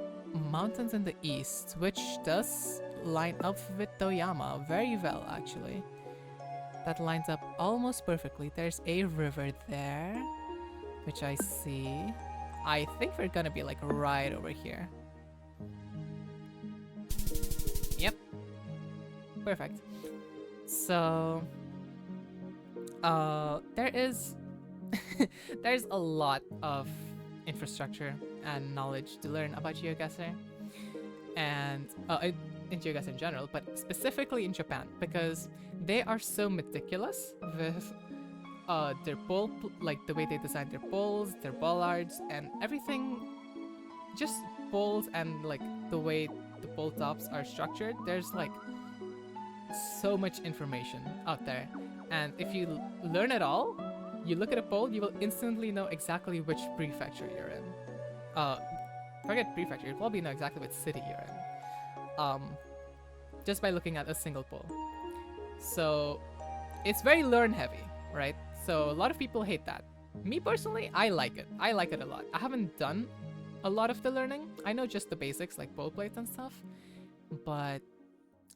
mountains in the east, which does line up with Toyama very well actually. That lines up almost perfectly. There's a river there, which I see. I think we're gonna be like right over here. Yep. Perfect. So, there's a lot of infrastructure and knowledge to learn about Geoguessr, and in Geoguessr in general, but specifically in Japan, because they are so meticulous with their pole, like the way they design their poles, their bollards, and everything. Just poles and like the way the pole tops are structured. There's like so much information out there, and if you learn it all, you look at a poll, you will instantly know exactly which prefecture you're in. Uh, Forget prefecture, you'll probably know exactly which city you're in. Just by looking at a single poll. So it's very learn heavy, right? So a lot of people hate that. Me personally, I like it. I like it a lot. I haven't done a lot of the learning. I know just the basics like poll plates and stuff, but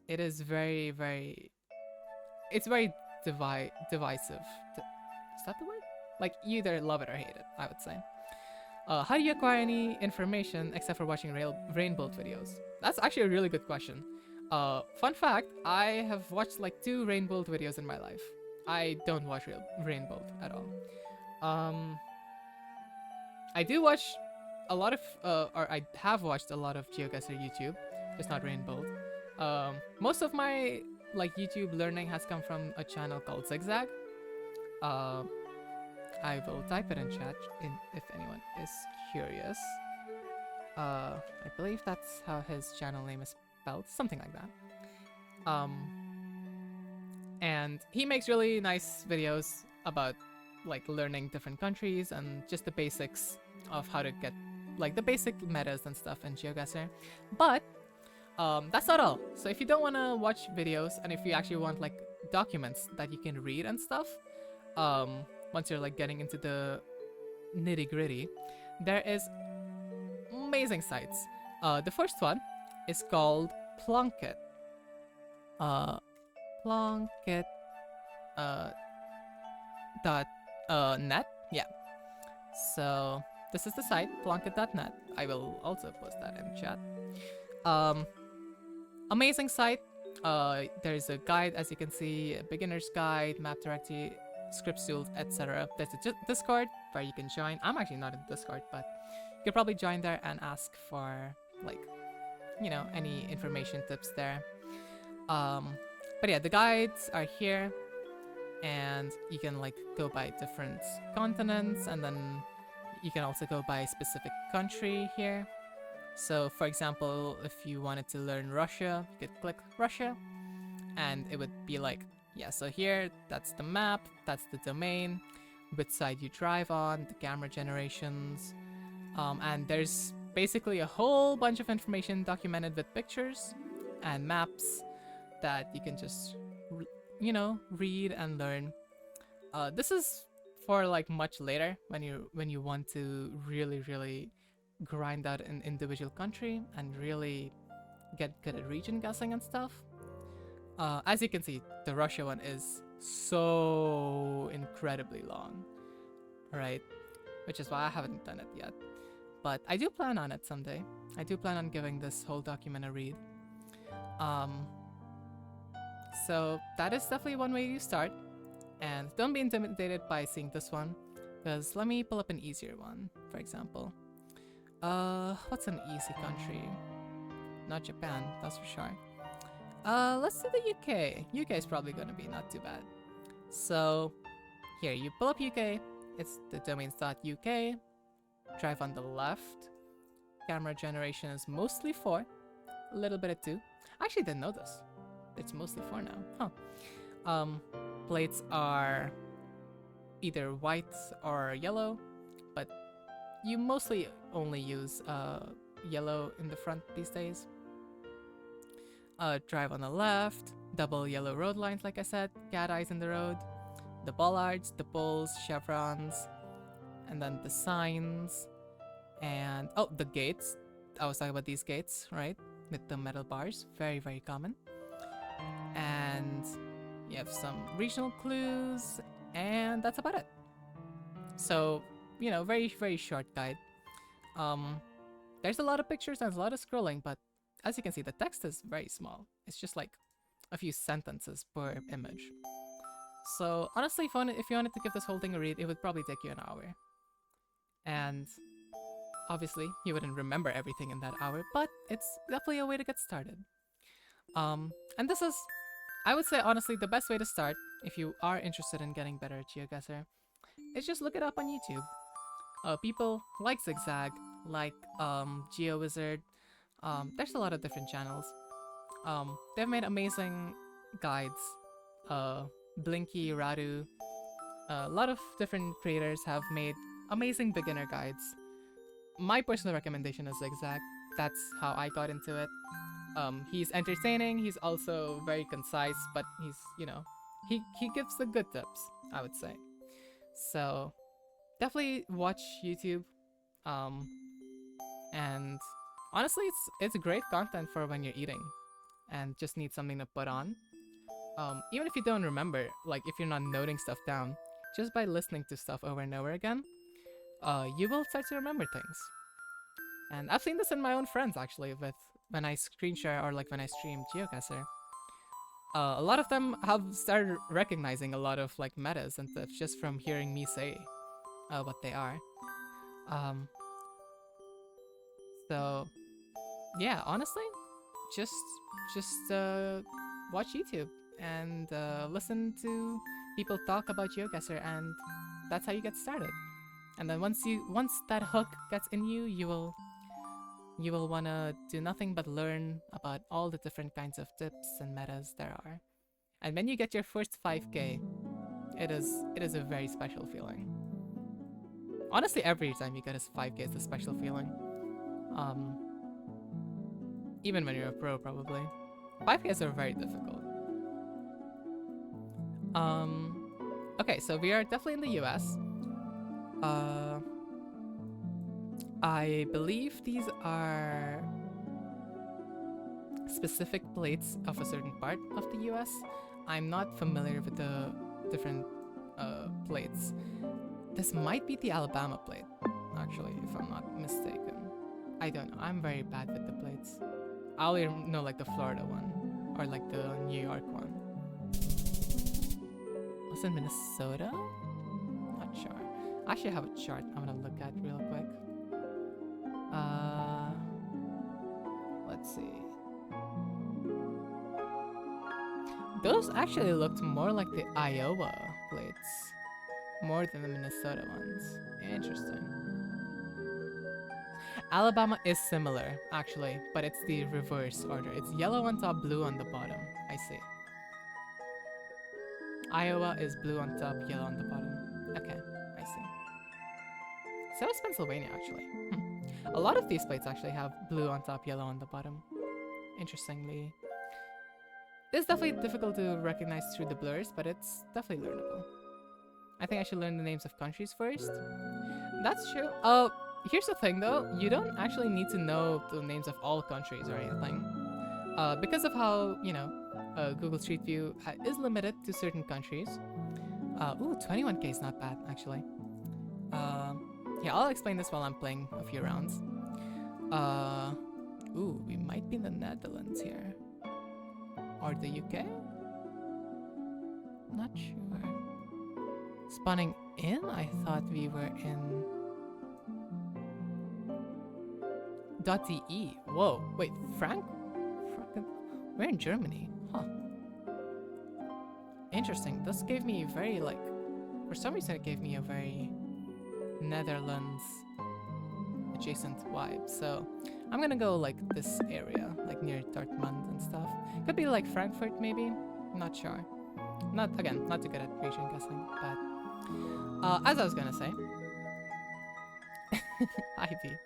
it is very, very. It's very divisive. Is that the word? Like you either love it or hate it. I would say. How do you acquire any information except for watching rain build videos? That's actually a really good question. Fun fact, I have watched like 2 rain build videos in my life. I don't watch rain build at all. I do watch a lot of, or I have watched a lot of Geoguessr YouTube, just not rain build. Most of my like YouTube learning has come from a channel called Zigzag. I will type it in chat if anyone is curious. I believe that's how his channel name is spelled, something like that. And he makes really nice videos about like learning different countries and just the basics of how to get like the basic metas and stuff in Geoguessr. But that's not all. So if you don't want to watch videos and if you actually want like documents that you can read and stuff, once you're like getting into the nitty gritty, there is amazing sites. The first one is called Plunket. Plunket dot net. Yeah. So this is the site plunket.net. I will also post that in chat. Amazing site. There's a guide, as you can see, a beginner's guide, map directory, script tools, etc. There's a Discord where you can join. I'm actually not in Discord, but you could probably join there and ask for like, you know, any information tips there. But yeah, the guides are here, and you can like go by different continents, and then you can also go by specific country here. So for example, if you wanted to learn Russia, you could click Russia, and it would be like, yeah, so here, that's the map, that's the domain, which side you drive on, the camera generations, and there's basically a whole bunch of information documented with pictures and maps that you can just, you know, read and learn. This is for like much later when you want to really grind out an individual country and really get good at region guessing and stuff. As you can see, the Russia one is so incredibly long, right? Which is why I haven't done it yet. But I do plan on it someday. I do plan on giving this whole document a read. So that is definitely one way you start. And don't be intimidated by seeing this one, because let me pull up an easier one, for example. What's an easy country? Not Japan, that's for sure. Let's do the UK. UK is probably gonna be not too bad. So here, you pull up UK. It's the domains.uk. Drive on the left. Camera generation is mostly 4. A little bit of 2. I actually didn't know this. It's mostly 4 now. Huh. Plates are either white or yellow, but you mostly only use yellow in the front these days. Drive on the left, double yellow road lines, like I said, cat eyes in the road, the bollards, the poles, chevrons, and then the signs, and oh, the gates. I was talking about these gates, right? With the metal bars, very common. And you have some regional clues, and that's about it. So, you know, very short guide. There's a lot of pictures and a lot of scrolling, but as you can see, the text is very small. It's just like a few sentences per image. So honestly, if you wanted to give this whole thing a read, it would probably take you an hour. And obviously, you wouldn't remember everything in that hour, but it's definitely a way to get started. And this is, I would say honestly, the best way to start if you are interested in getting better at Geoguessr is just look it up on YouTube. People like Zigzag, like Geowizard. There's a lot of different channels. They've made amazing guides. Blinky, Radu, a lot of different creators have made amazing beginner guides. My personal recommendation is Zigzag. That's how I got into it. He's entertaining. He's also very concise, but he gives the good tips, I would say. So definitely watch YouTube. Um, and honestly, it's great content for when you're eating and just need something to put on. Even if you don't remember, like if you're not noting stuff down, just by listening to stuff over and over again, you will start to remember things. And I've seen this in my own friends actually, with when I screen share or like when I stream Geoguessr. A lot of them have started recognizing a lot of like metas and stuff just from hearing me say what they are. Um, so yeah, honestly, just watch YouTube and listen to people talk about Geoguessr, and that's how you get started. And then once that hook gets in you, you will wanna do nothing but learn about all the different kinds of tips and metas there are. And when you get your first 5k, it is a very special feeling. Honestly, every time you get a 5k is a special feeling. Even when you're a pro, probably. 5Ks are very difficult. Okay, so we are definitely in the US. I believe these are specific plates of a certain part of the US. I'm not familiar with the different plates. This might be the Alabama plate, actually, if I'm not mistaken. I don't know. I'm very bad with the plates. I only know like the Florida one or like the New York one. Was it Minnesota? Not sure. I actually have a chart I'm gonna look at real quick. Let's see. Those actually looked more like the Iowa plates, more than the Minnesota ones. Interesting. Alabama is similar, actually, but it's the reverse order. It's yellow on top, blue on the bottom. I see. Iowa is blue on top, yellow on the bottom. Okay, I see. So is Pennsylvania, actually. A lot of these plates actually have blue on top, yellow on the bottom. Interestingly. It's definitely difficult to recognize through the blurs, but it's definitely learnable. I think I should learn the names of countries first. That's true. Here's the thing though, you don't actually need to know the names of all countries or anything. Because of how, Google Street View is limited to certain countries. 21k is not bad, actually. Yeah, I'll explain this while I'm playing a few rounds. We might be in the Netherlands here. Or the UK? Not sure. Spawning in? I thought we were in... .de. Whoa, wait, we're in Germany. Huh. Interesting. This gave me very, for some reason it gave me a very Netherlands adjacent vibe. So I'm gonna go this area, near Dortmund and stuff. Could be Frankfurt maybe. Not sure. Not too good at region guessing, but as I was gonna say, Ivy.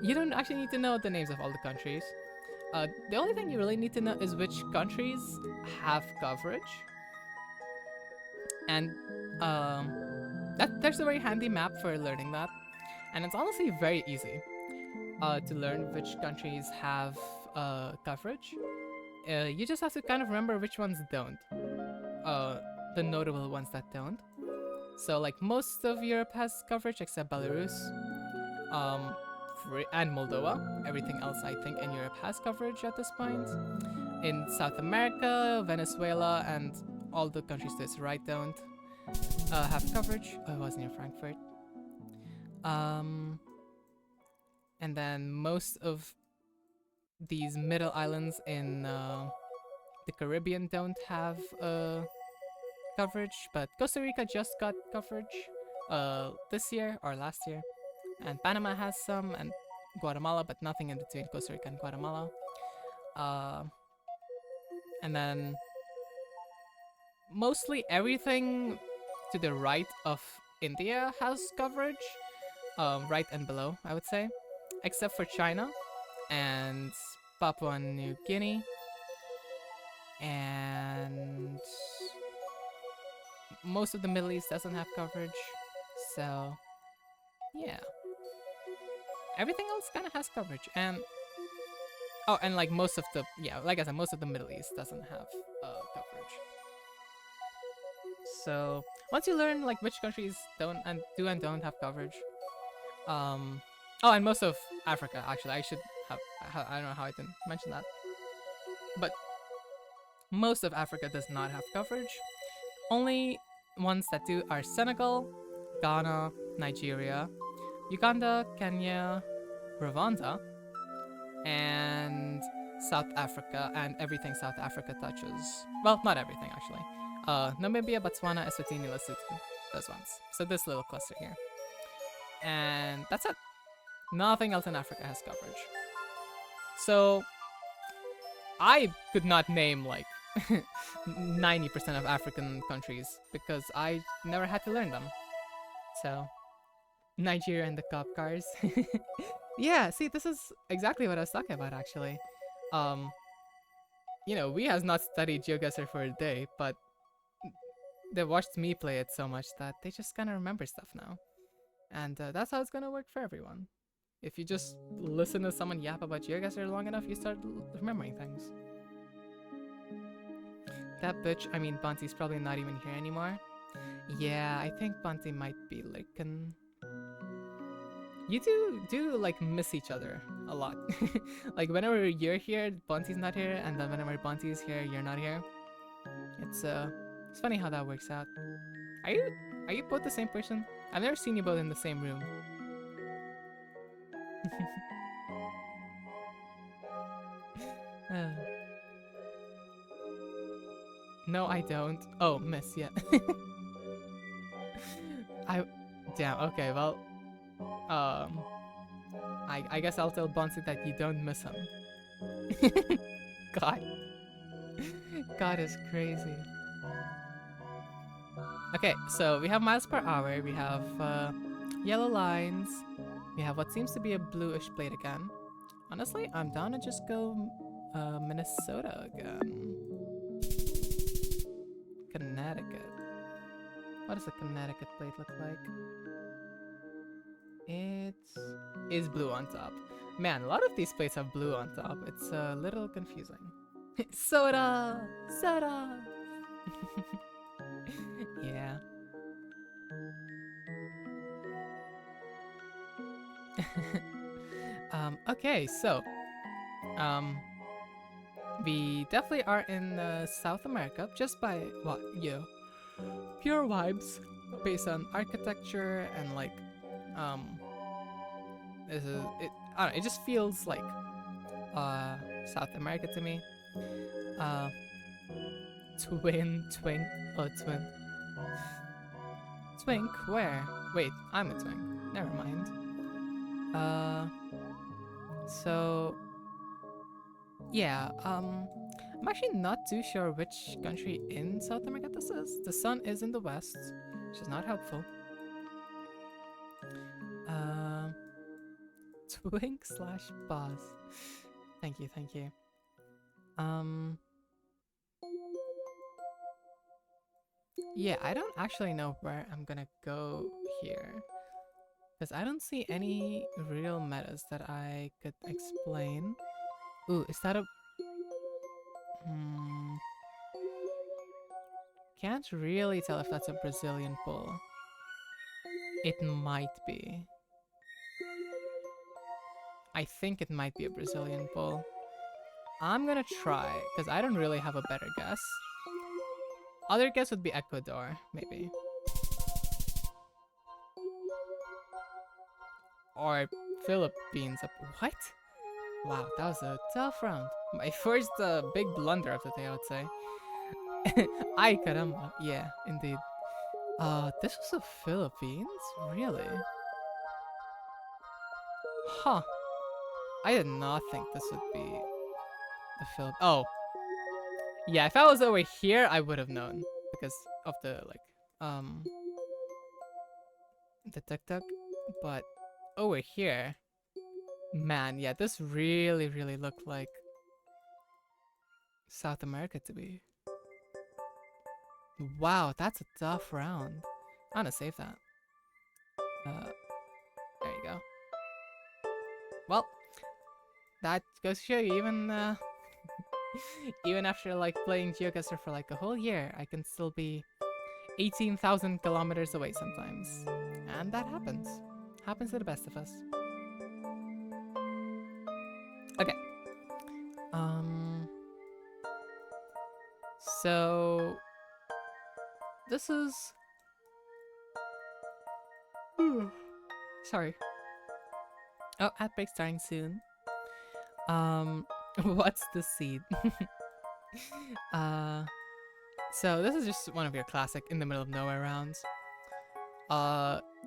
You don't actually need to know the names of all the countries. The only thing you really need to know is which countries have coverage. And there's a very handy map for learning that. And it's honestly very easy to learn which countries have coverage. You just have to kind of remember which ones don't. The notable ones that don't. So most of Europe has coverage except Belarus. And Moldova. Everything else I think in Europe has coverage at this point. In South America, Venezuela, and all the countries to its right don't have coverage. Oh, it was near Frankfurt. And then most of these middle islands in the Caribbean don't have coverage, but Costa Rica just got coverage this year or last year. And Panama has some, and Guatemala, but nothing in between Costa Rica and Guatemala. Uh, and then mostly everything to the right of India has coverage. Right and below, I would say, except for China and Papua New Guinea, and most of the Middle East doesn't have coverage. So, yeah, everything else kind of has coverage, and oh, and like most of the like I said, most of the Middle East doesn't have coverage. So once you learn like which countries don't and do and don't have coverage, oh, and most of Africa actually, I should have I don't know how I didn't mention that, but most of Africa does not have coverage. Only ones that do are Senegal, Ghana, Nigeria, Uganda, Kenya, Rwanda, and South Africa, and everything South Africa touches. Well, not everything actually. Namibia, Botswana, Eswatini, Lesotho, those ones. So this little cluster here, and that's it. Nothing else in Africa has coverage. So I could not name like 90% of African countries because I never had to learn them. So Nigeria and the cop cars. Yeah, see, this is exactly what I was talking about actually. Um, we has not studied Geoguessr for a day, but they watched me play it so much that they just kind of remember stuff now. And that's how it's gonna work for everyone. If you just listen to someone yap about Geoguessr long enough, you start remembering things. That bitch, I mean, Bunty's probably not even here anymore. Yeah, I think Bunty might be licking. You do like miss each other a lot. Like whenever you're here, Bunty's not here, and then whenever Bunty's here, you're not here. It's funny how that works out. Are you both the same person? I've never seen you both in the same room. Uh, no, I don't. Oh, miss, yeah. Damn, okay, well, I guess I'll tell Bonsi that you don't miss him. God. God is crazy. Okay, so we have miles per hour, we have yellow lines, we have what seems to be a bluish plate again. Honestly, I'm down to just go Minnesota again. Connecticut. What does a Connecticut plate look like? It is blue on top. Man, a lot of these plates have blue on top. It's a little confusing. Soda! Soda! Yeah. Okay, so we definitely are in South America just by pure vibes based on architecture and like I don't know, it just feels like South America to me. Twin. Twink, where? Wait, I'm a twink. Never mind. So yeah, I'm actually not too sure which country in South America this is. The sun is in the west, which is not helpful. Twink slash boss. Thank you. Yeah, I don't actually know where I'm gonna go here. Because I don't see any real metas that I could explain. Ooh, is that a... Can't really tell if that's a Brazilian bull. It might be. I think it might be a Brazilian bull. I'm gonna try, because I don't really have a better guess. Other guess would be Ecuador, maybe. Or Philippines. What? Wow, that was a tough round. My first big blunder of the day, I would say. Ay caramba. Yeah, indeed. This was the Philippines? Really? Huh. I did not think this would be the Philip. Oh, yeah. If I was over here, I would have known because of the the tuk tuk. But over here, man, yeah, this really looked like South America to be. Wow, that's a tough round. I'm gonna save that. There you go. Well, that goes to show you, even after like playing Geoguessr for like a whole year, I can still be 18,000 kilometers away sometimes. And that happens. Happens to the best of us. Okay. So this is sorry. Oh, ad break starting soon. What's the seed? So this is just one of your classic in the middle of nowhere rounds.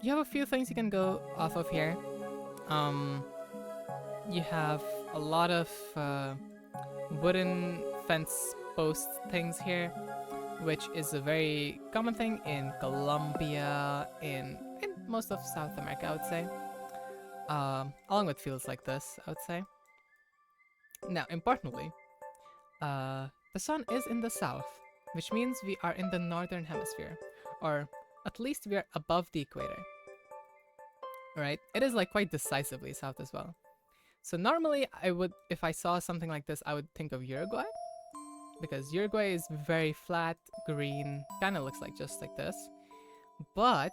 You have a few things you can go off of here. You have a lot of wooden fence post things here, which is a very common thing in Colombia, in most of South America, I would say. Along with fields like this, I would say. Now, importantly, the sun is in the south, which means we are in the northern hemisphere, or at least we are above the equator. Right? It is like quite decisively south as well. So normally I would, if I saw something like this, I would think of Uruguay, because Uruguay is very flat, green, kind of looks like just like this, but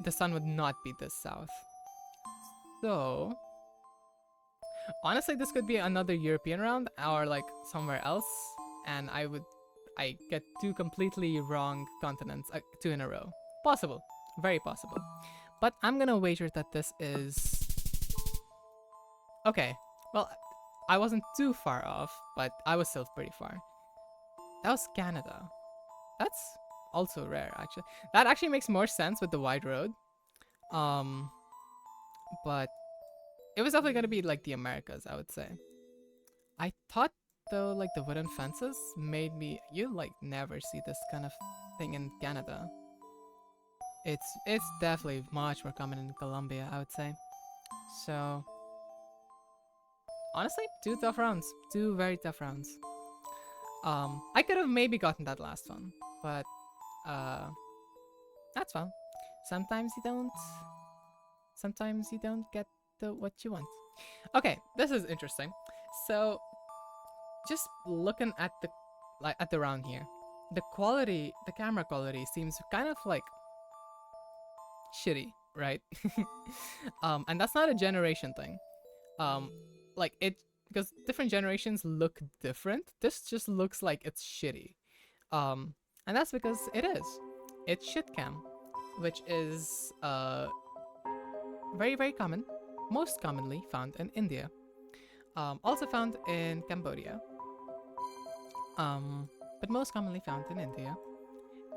the sun would not be this south. So honestly, this could be another European round or like somewhere else, and I get two completely wrong continents, two in a row. Possible, very possible. But I'm gonna wager that this is... Okay, well, I wasn't too far off, but I was still pretty far. That was Canada. That's also rare, actually. That actually makes more sense with the wide road. But it was definitely gonna be like the Americas, I would say. I thought though, like the wooden fences made me... You like never see this kind of thing in Canada. It's definitely much more common in Colombia, I would say. So honestly, two tough rounds. Two very tough rounds. I could have maybe gotten that last one, but that's fine. Sometimes you don't. Sometimes you don't get what you want. Okay, this is interesting. So, just looking at the round here, the camera quality seems kind of like shitty, right? And that's not a generation thing. Like it, because different generations look different. This just looks like it's shitty. And that's because it is. It's shitcam, which is very common, most commonly found in India. Also found in Cambodia. But most commonly found in India.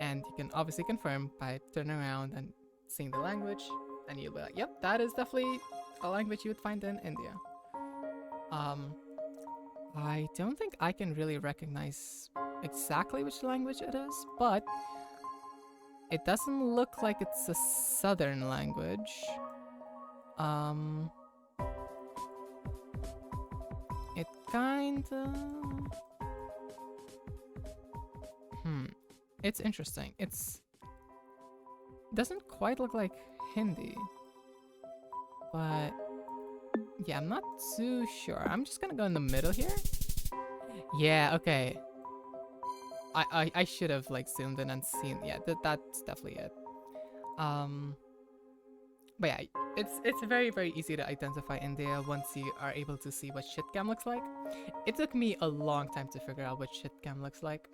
And you can obviously confirm by turning around and seeing the language, and you'll be like, yep, that is definitely a language you would find in India. I don't think I can really recognize exactly which language it is, but it doesn't look like it's a southern language. It kinda... It's interesting. Doesn't quite look like Hindi. But yeah, I'm not too sure. I'm just gonna go in the middle here. Yeah, okay. I should have like zoomed in and seen. Yeah, that's definitely it. But yeah, it's very easy to identify India once you are able to see what shitcam looks like. It took me a long time to figure out what shitcam looks like.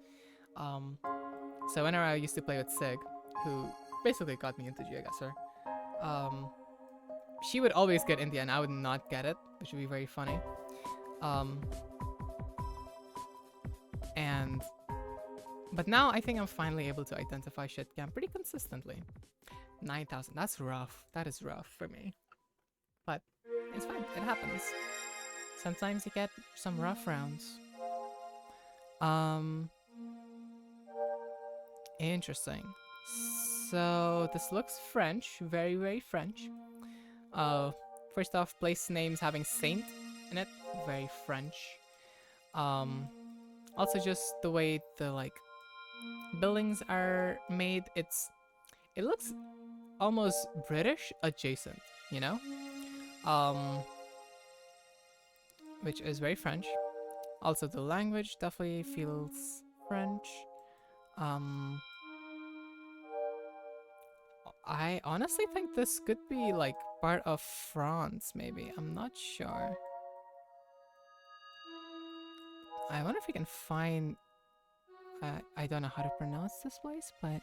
So whenever I used to play with Sig, who basically got me into Geoguessr, she would always get India and I would not get it, which would be very funny. But now I think I'm finally able to identify shitcam pretty consistently. 9,000, that's rough. That is rough for me. But it's fine, it happens. sometimes you get some rough rounds. Interesting. So this looks French, very, very French. First off, place names having Saint in it, very French. Also just the way the like buildings are made, it looks almost British adjacent, you know? Which is very French. Also the language definitely feels French. I honestly think this could be like part of France, maybe. I'm not sure. I wonder if we can find. I don't know how to pronounce this place, but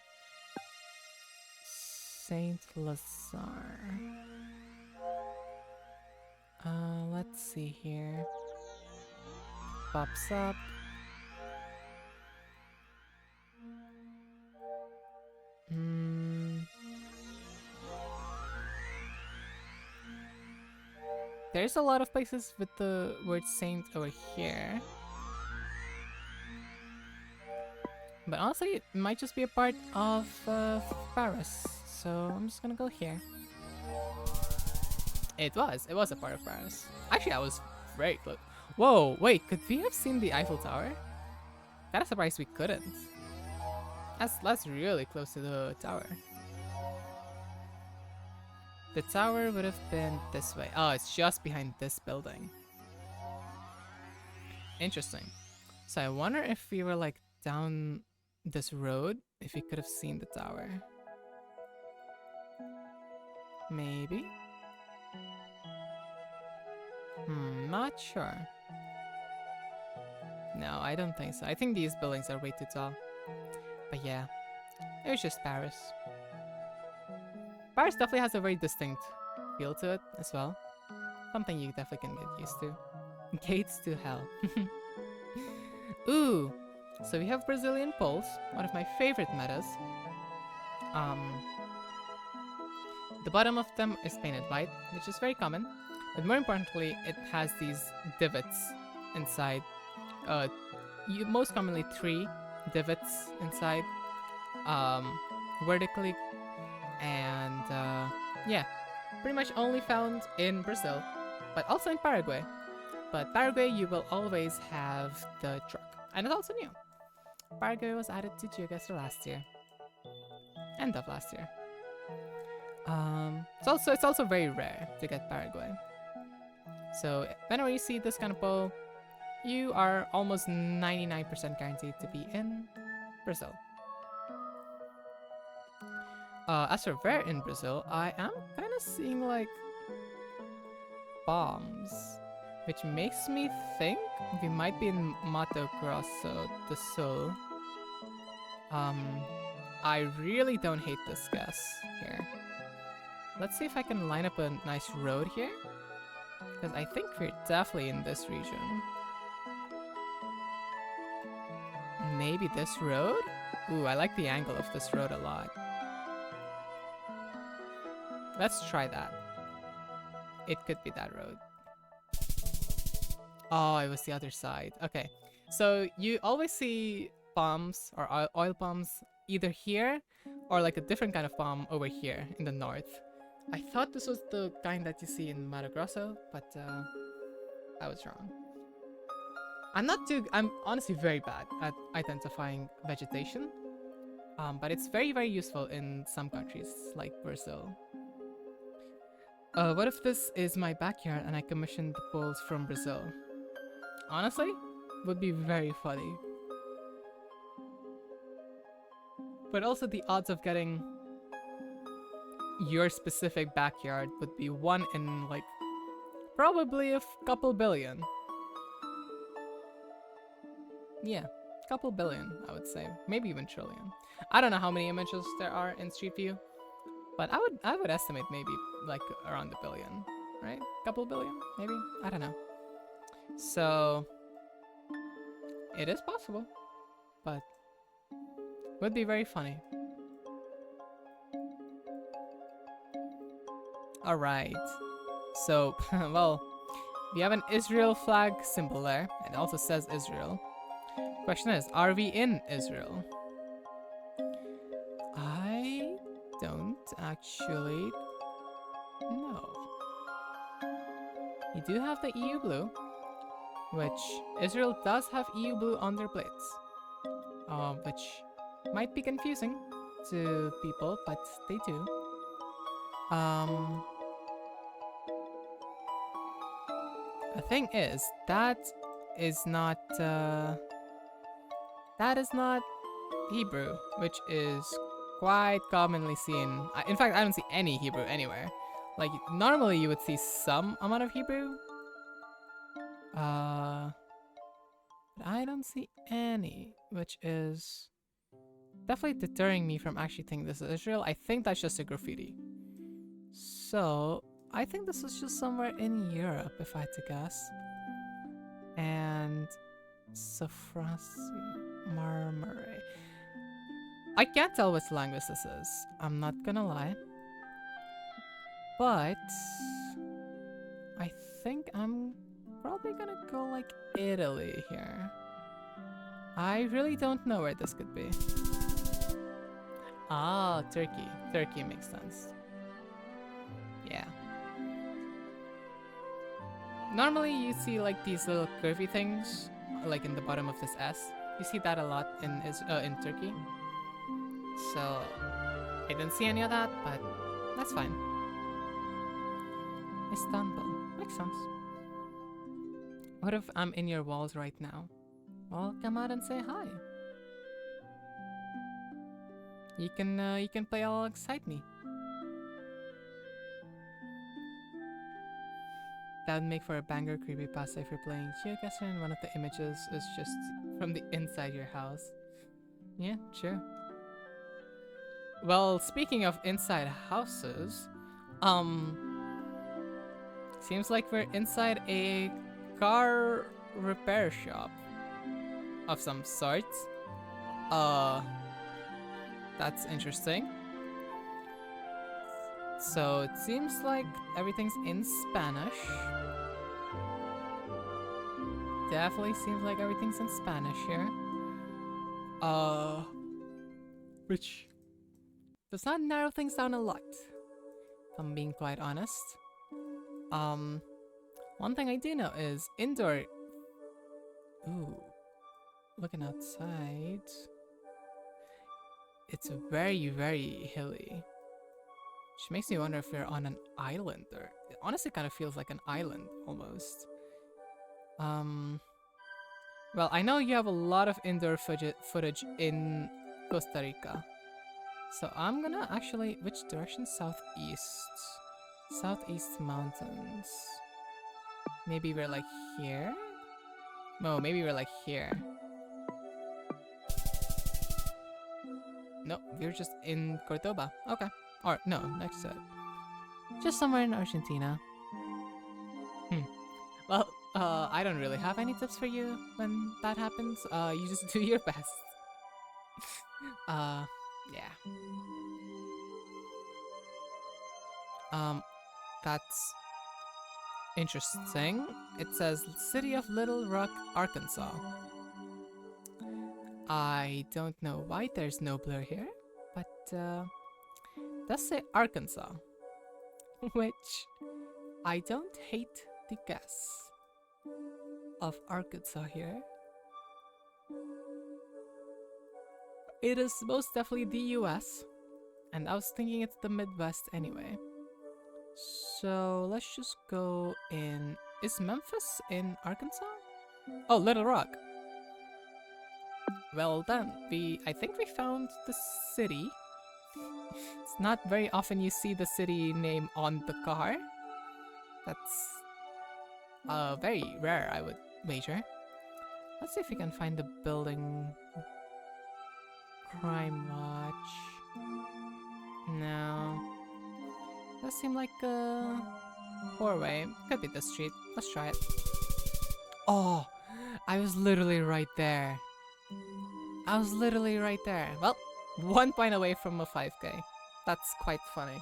Saint Lazare. Let's see here. Pops up. There's a lot of places with the word saint over here. But honestly, it might just be a part of Paris. So I'm just gonna go here. It was a part of Paris. Actually, I was very close. Whoa, wait, could we have seen the Eiffel Tower? Kinda surprised we couldn't. That's really close to the tower. The tower would have been this way. Oh, it's just behind this building. Interesting. So I wonder if we were like down this road, if we could have seen the tower. Maybe? Not sure. No, I don't think so. I think these buildings are way too tall. But yeah, it was just Paris. Paris definitely has a very distinct feel to it as well. Something you definitely can get used to. Gates to hell. Ooh, so we have Brazilian poles, one of my favorite metas. The bottom of them is painted white, which is very common. But more importantly, it has these divots inside. Most commonly 3 divots inside, vertically, and yeah, pretty much only found in Brazil, but also in Paraguay. But Paraguay, you will always have the truck, and it's also new. Paraguay was added to Geoguessr last year, end of last year. It's also very rare to get Paraguay. So whenever you see this kind of pole, you are almost 99% guaranteed to be in Brazil. As for where in Brazil, I am kind of seeing like bombs, which makes me think we might be in Mato Grosso do Sul. I really don't hate this guess here. Let's see if I can line up a nice road here, because I think we're definitely in this region. Maybe this road? Ooh, I like the angle of this road a lot. Let's try that. It could be that road. Oh, it was the other side. Okay, so you always see bombs or oil bombs either here or like a different kind of bomb over here in the north. I thought this was the kind that you see in Mato Grosso, but I was wrong. I'm honestly very bad at identifying vegetation, but it's very, very useful in some countries like Brazil. What if this is my backyard and I commissioned the poles from Brazil? Honestly, would be very funny. But also the odds of getting your specific backyard would be 1 in like probably a couple billion. Yeah, couple billion, I would say. Maybe even trillion. I don't know how many images there are in Street View, but I would estimate maybe like around a billion, right? Couple billion, maybe? I don't know. So it is possible, but would be very funny. Alright. So, well, We have an Israel flag symbol there. It also says Israel. Question is, are we in Israel? I don't actually know. You do have the EU blue, which Israel does have EU blue on their plates, which might be confusing to people, but they do. The thing is, that is not Hebrew, which is quite commonly seen. In fact, I don't see any Hebrew anywhere. Like, normally you would see some amount of Hebrew. But I don't see any, which is definitely deterring me from actually thinking this is Israel. I think that's just a graffiti. So, I think this is just somewhere in Europe, if I had to guess. And Safrasi Marmara. I can't tell which language this is. I'm not gonna lie. But I think I'm probably gonna go like Italy here. I really don't know where this could be. Ah, Turkey. Turkey makes sense. Yeah. Normally you see like these little curvy things like in the bottom of this S. You see that a lot in Turkey. So I didn't see any of that, but that's fine. Istanbul. Makes sense. What if I'm in your walls right now? Well, come out and say hi. You can play alongside me. That would make for a banger creepypasta if you're playing Geoguessr and one of the images is just from the inside your house. Yeah, sure. Well, speaking of inside houses, seems like we're inside a car repair shop of some sort. That's interesting. So it seems like everything's in Spanish. Definitely seems like everything's in Spanish here. Which does not narrow things down a lot, if I'm being quite honest. One thing I do know is indoor. Ooh, looking outside, it's very, very hilly. Which makes me wonder if we're on an island, or it honestly kind of feels like an island almost. Well, I know you have a lot of indoor footage in Costa Rica. So I'm gonna actually, which direction? Southeast. Southeast mountains. Maybe we're like here? No, maybe we're like here. No, we're just in Cordoba. Okay. Or, no, next to it. Just somewhere in Argentina. Well, I don't really have any tips for you when that happens. You just do your best. Yeah. That's interesting. It says City of Little Rock, Arkansas. I don't know why there's no blur here, but it does say Arkansas, which I don't hate the guess of Arkansas here. It is most definitely the US, and I was thinking it's the Midwest anyway. So let's just go in. Is Memphis in Arkansas? Oh, Little Rock. Well done. I think we found the city. It's not very often you see the city name on the car. That's very rare, I would wager. Let's see if we can find the building. Crime Watch. No. Does seem like a four-way. Could be the street. Let's try it. Oh, I was literally right there. I was literally right there. Well, 1 point away from a 5k. That's quite funny.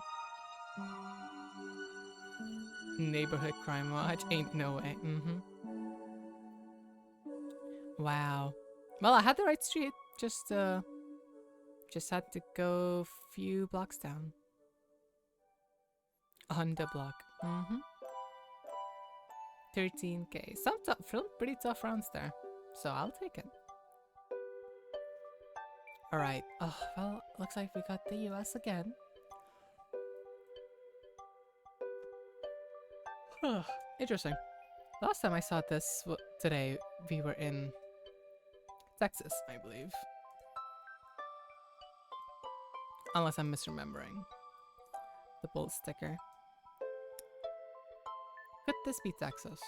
Neighborhood crime watch. Ain't no way. Wow. Well, I had the right street. Just had to go few blocks down. On the block. 13k. Some pretty tough rounds there. So I'll take it. Alright. Oh, well, looks like we got the US again. Interesting. Last time I saw this today, we were in Texas, I believe. Unless I'm misremembering. The bull sticker. Could this be Texas?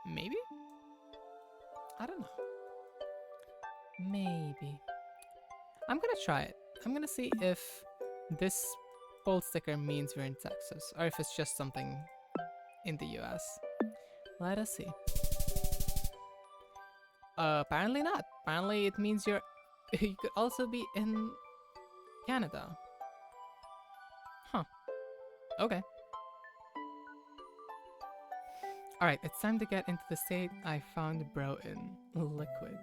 Maybe? I don't know. Maybe. I'm gonna try it. I'm gonna see if this bold sticker means we're in Texas or if it's just something in the US. Let us see. Apparently not. Apparently it means you could also be in Canada. Huh. Okay. Alright, it's time to get into the state I found bro in. Liquid.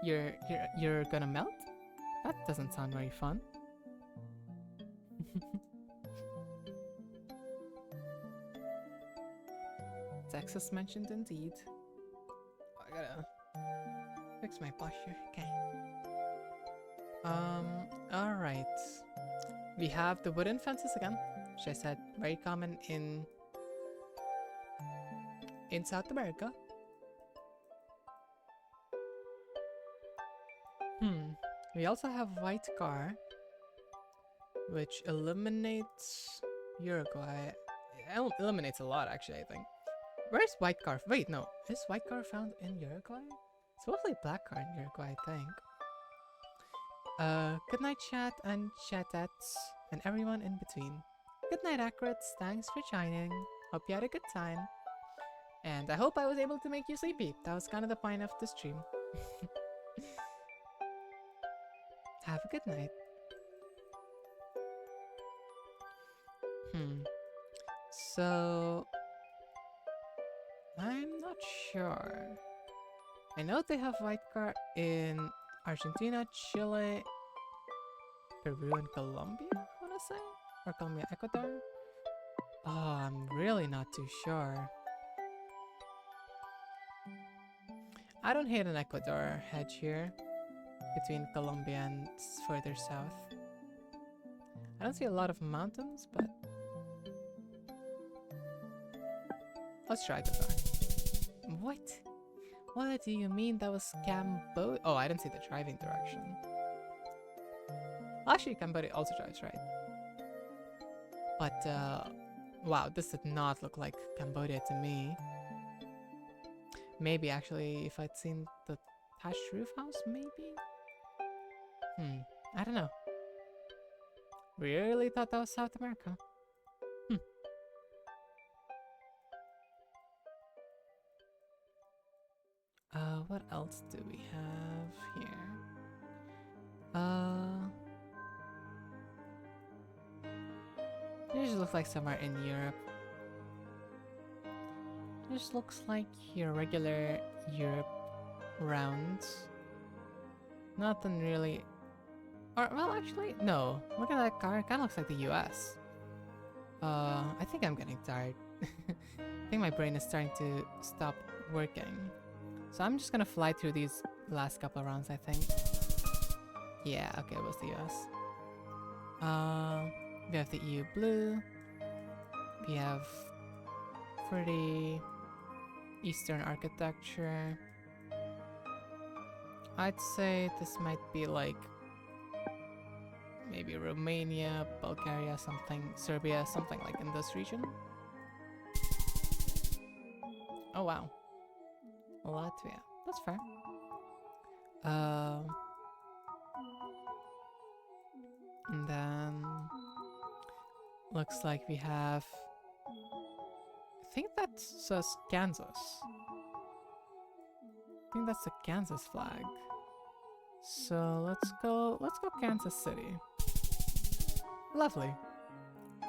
You're gonna melt? That doesn't sound very fun. Texas mentioned indeed. Oh, I gotta fix my posture. Okay. Alright. We have the wooden fences again, which I said very common in South America. We also have white car, which eliminates Uruguay. It eliminates a lot, actually, I think. Where's white car? Wait, no. Is white car found in Uruguay? It's mostly black car in Uruguay, I think. Good night, chat and chatettes, and everyone in between. Good night, Acrits. Thanks for joining. Hope you had a good time. And I hope I was able to make you sleepy. That was kind of the point of the stream. Have a good night. So I'm not sure. I know they have white car in Argentina, Chile, Peru, and Colombia, I wanna say? Or Colombia, Ecuador? Oh, I'm really not too sure. I don't hate an Ecuador hedge here between Colombia and further south. I don't see a lot of mountains, but let's try the door. What? What do you mean that was Cambodia? Oh, I didn't see the driving direction. Actually, Cambodia also drives, right? But, wow, this did not look like Cambodia to me. Maybe, actually, if I'd seen the thatched roof house, maybe? I don't know. Really thought that was South America. What else do we have here? It just looks like somewhere in Europe. It just looks like your regular Europe rounds. Nothing really. Or, well, actually, no. Look at that car. It kind of looks like the US. I think I'm getting tired. I think my brain is starting to stop working. So I'm just gonna fly through these last couple of rounds, I think. Yeah, okay, it was the US. We have the EU blue. We have pretty Eastern architecture. I'd say this might be like maybe Romania, Bulgaria, something, Serbia, something like in this region. Oh wow. Latvia. That's fair. And then looks like we have, I think that says Kansas. I think that's the Kansas flag. So let's go Kansas City. Lovely.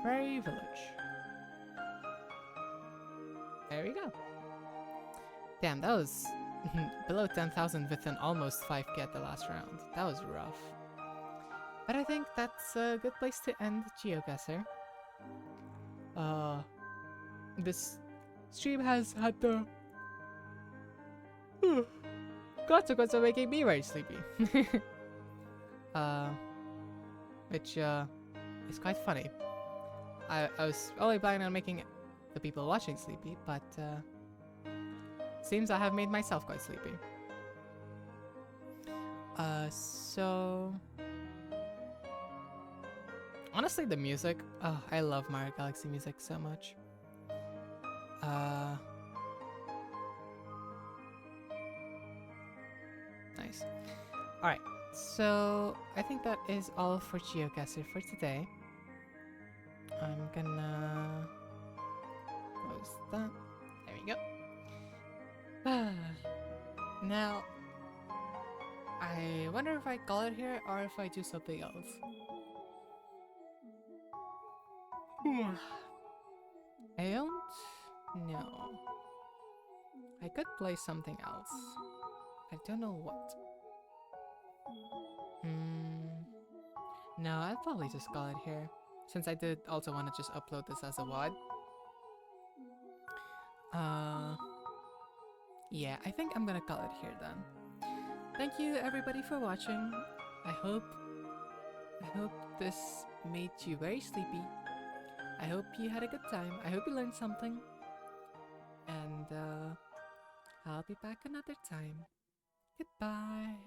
Prairie Village. There we go. Damn, that was below 10,000 with an almost 5k at the last round. That was rough. But I think that's a good place to end Geoguessr. This stream has had the consequence of making me very sleepy. Which is quite funny. I was only planning on making the people watching sleepy, but seems I have made myself quite sleepy. So honestly, the music. Oh, I love Mario Galaxy music so much. Nice. Alright, so I think that is all for Geoguessr for today. I'm gonna close that. There we go. Now, I wonder if I call it here or if I do something else. I don't know. I could play something else. I don't know what. No, I'd probably just call it here, since I did also want to just upload this as a WOD. Yeah, I think I'm gonna call it here then. Thank you everybody for watching. I hope this made you very sleepy. I hope you had a good time. I hope you learned something. And I'll be back another time. Goodbye.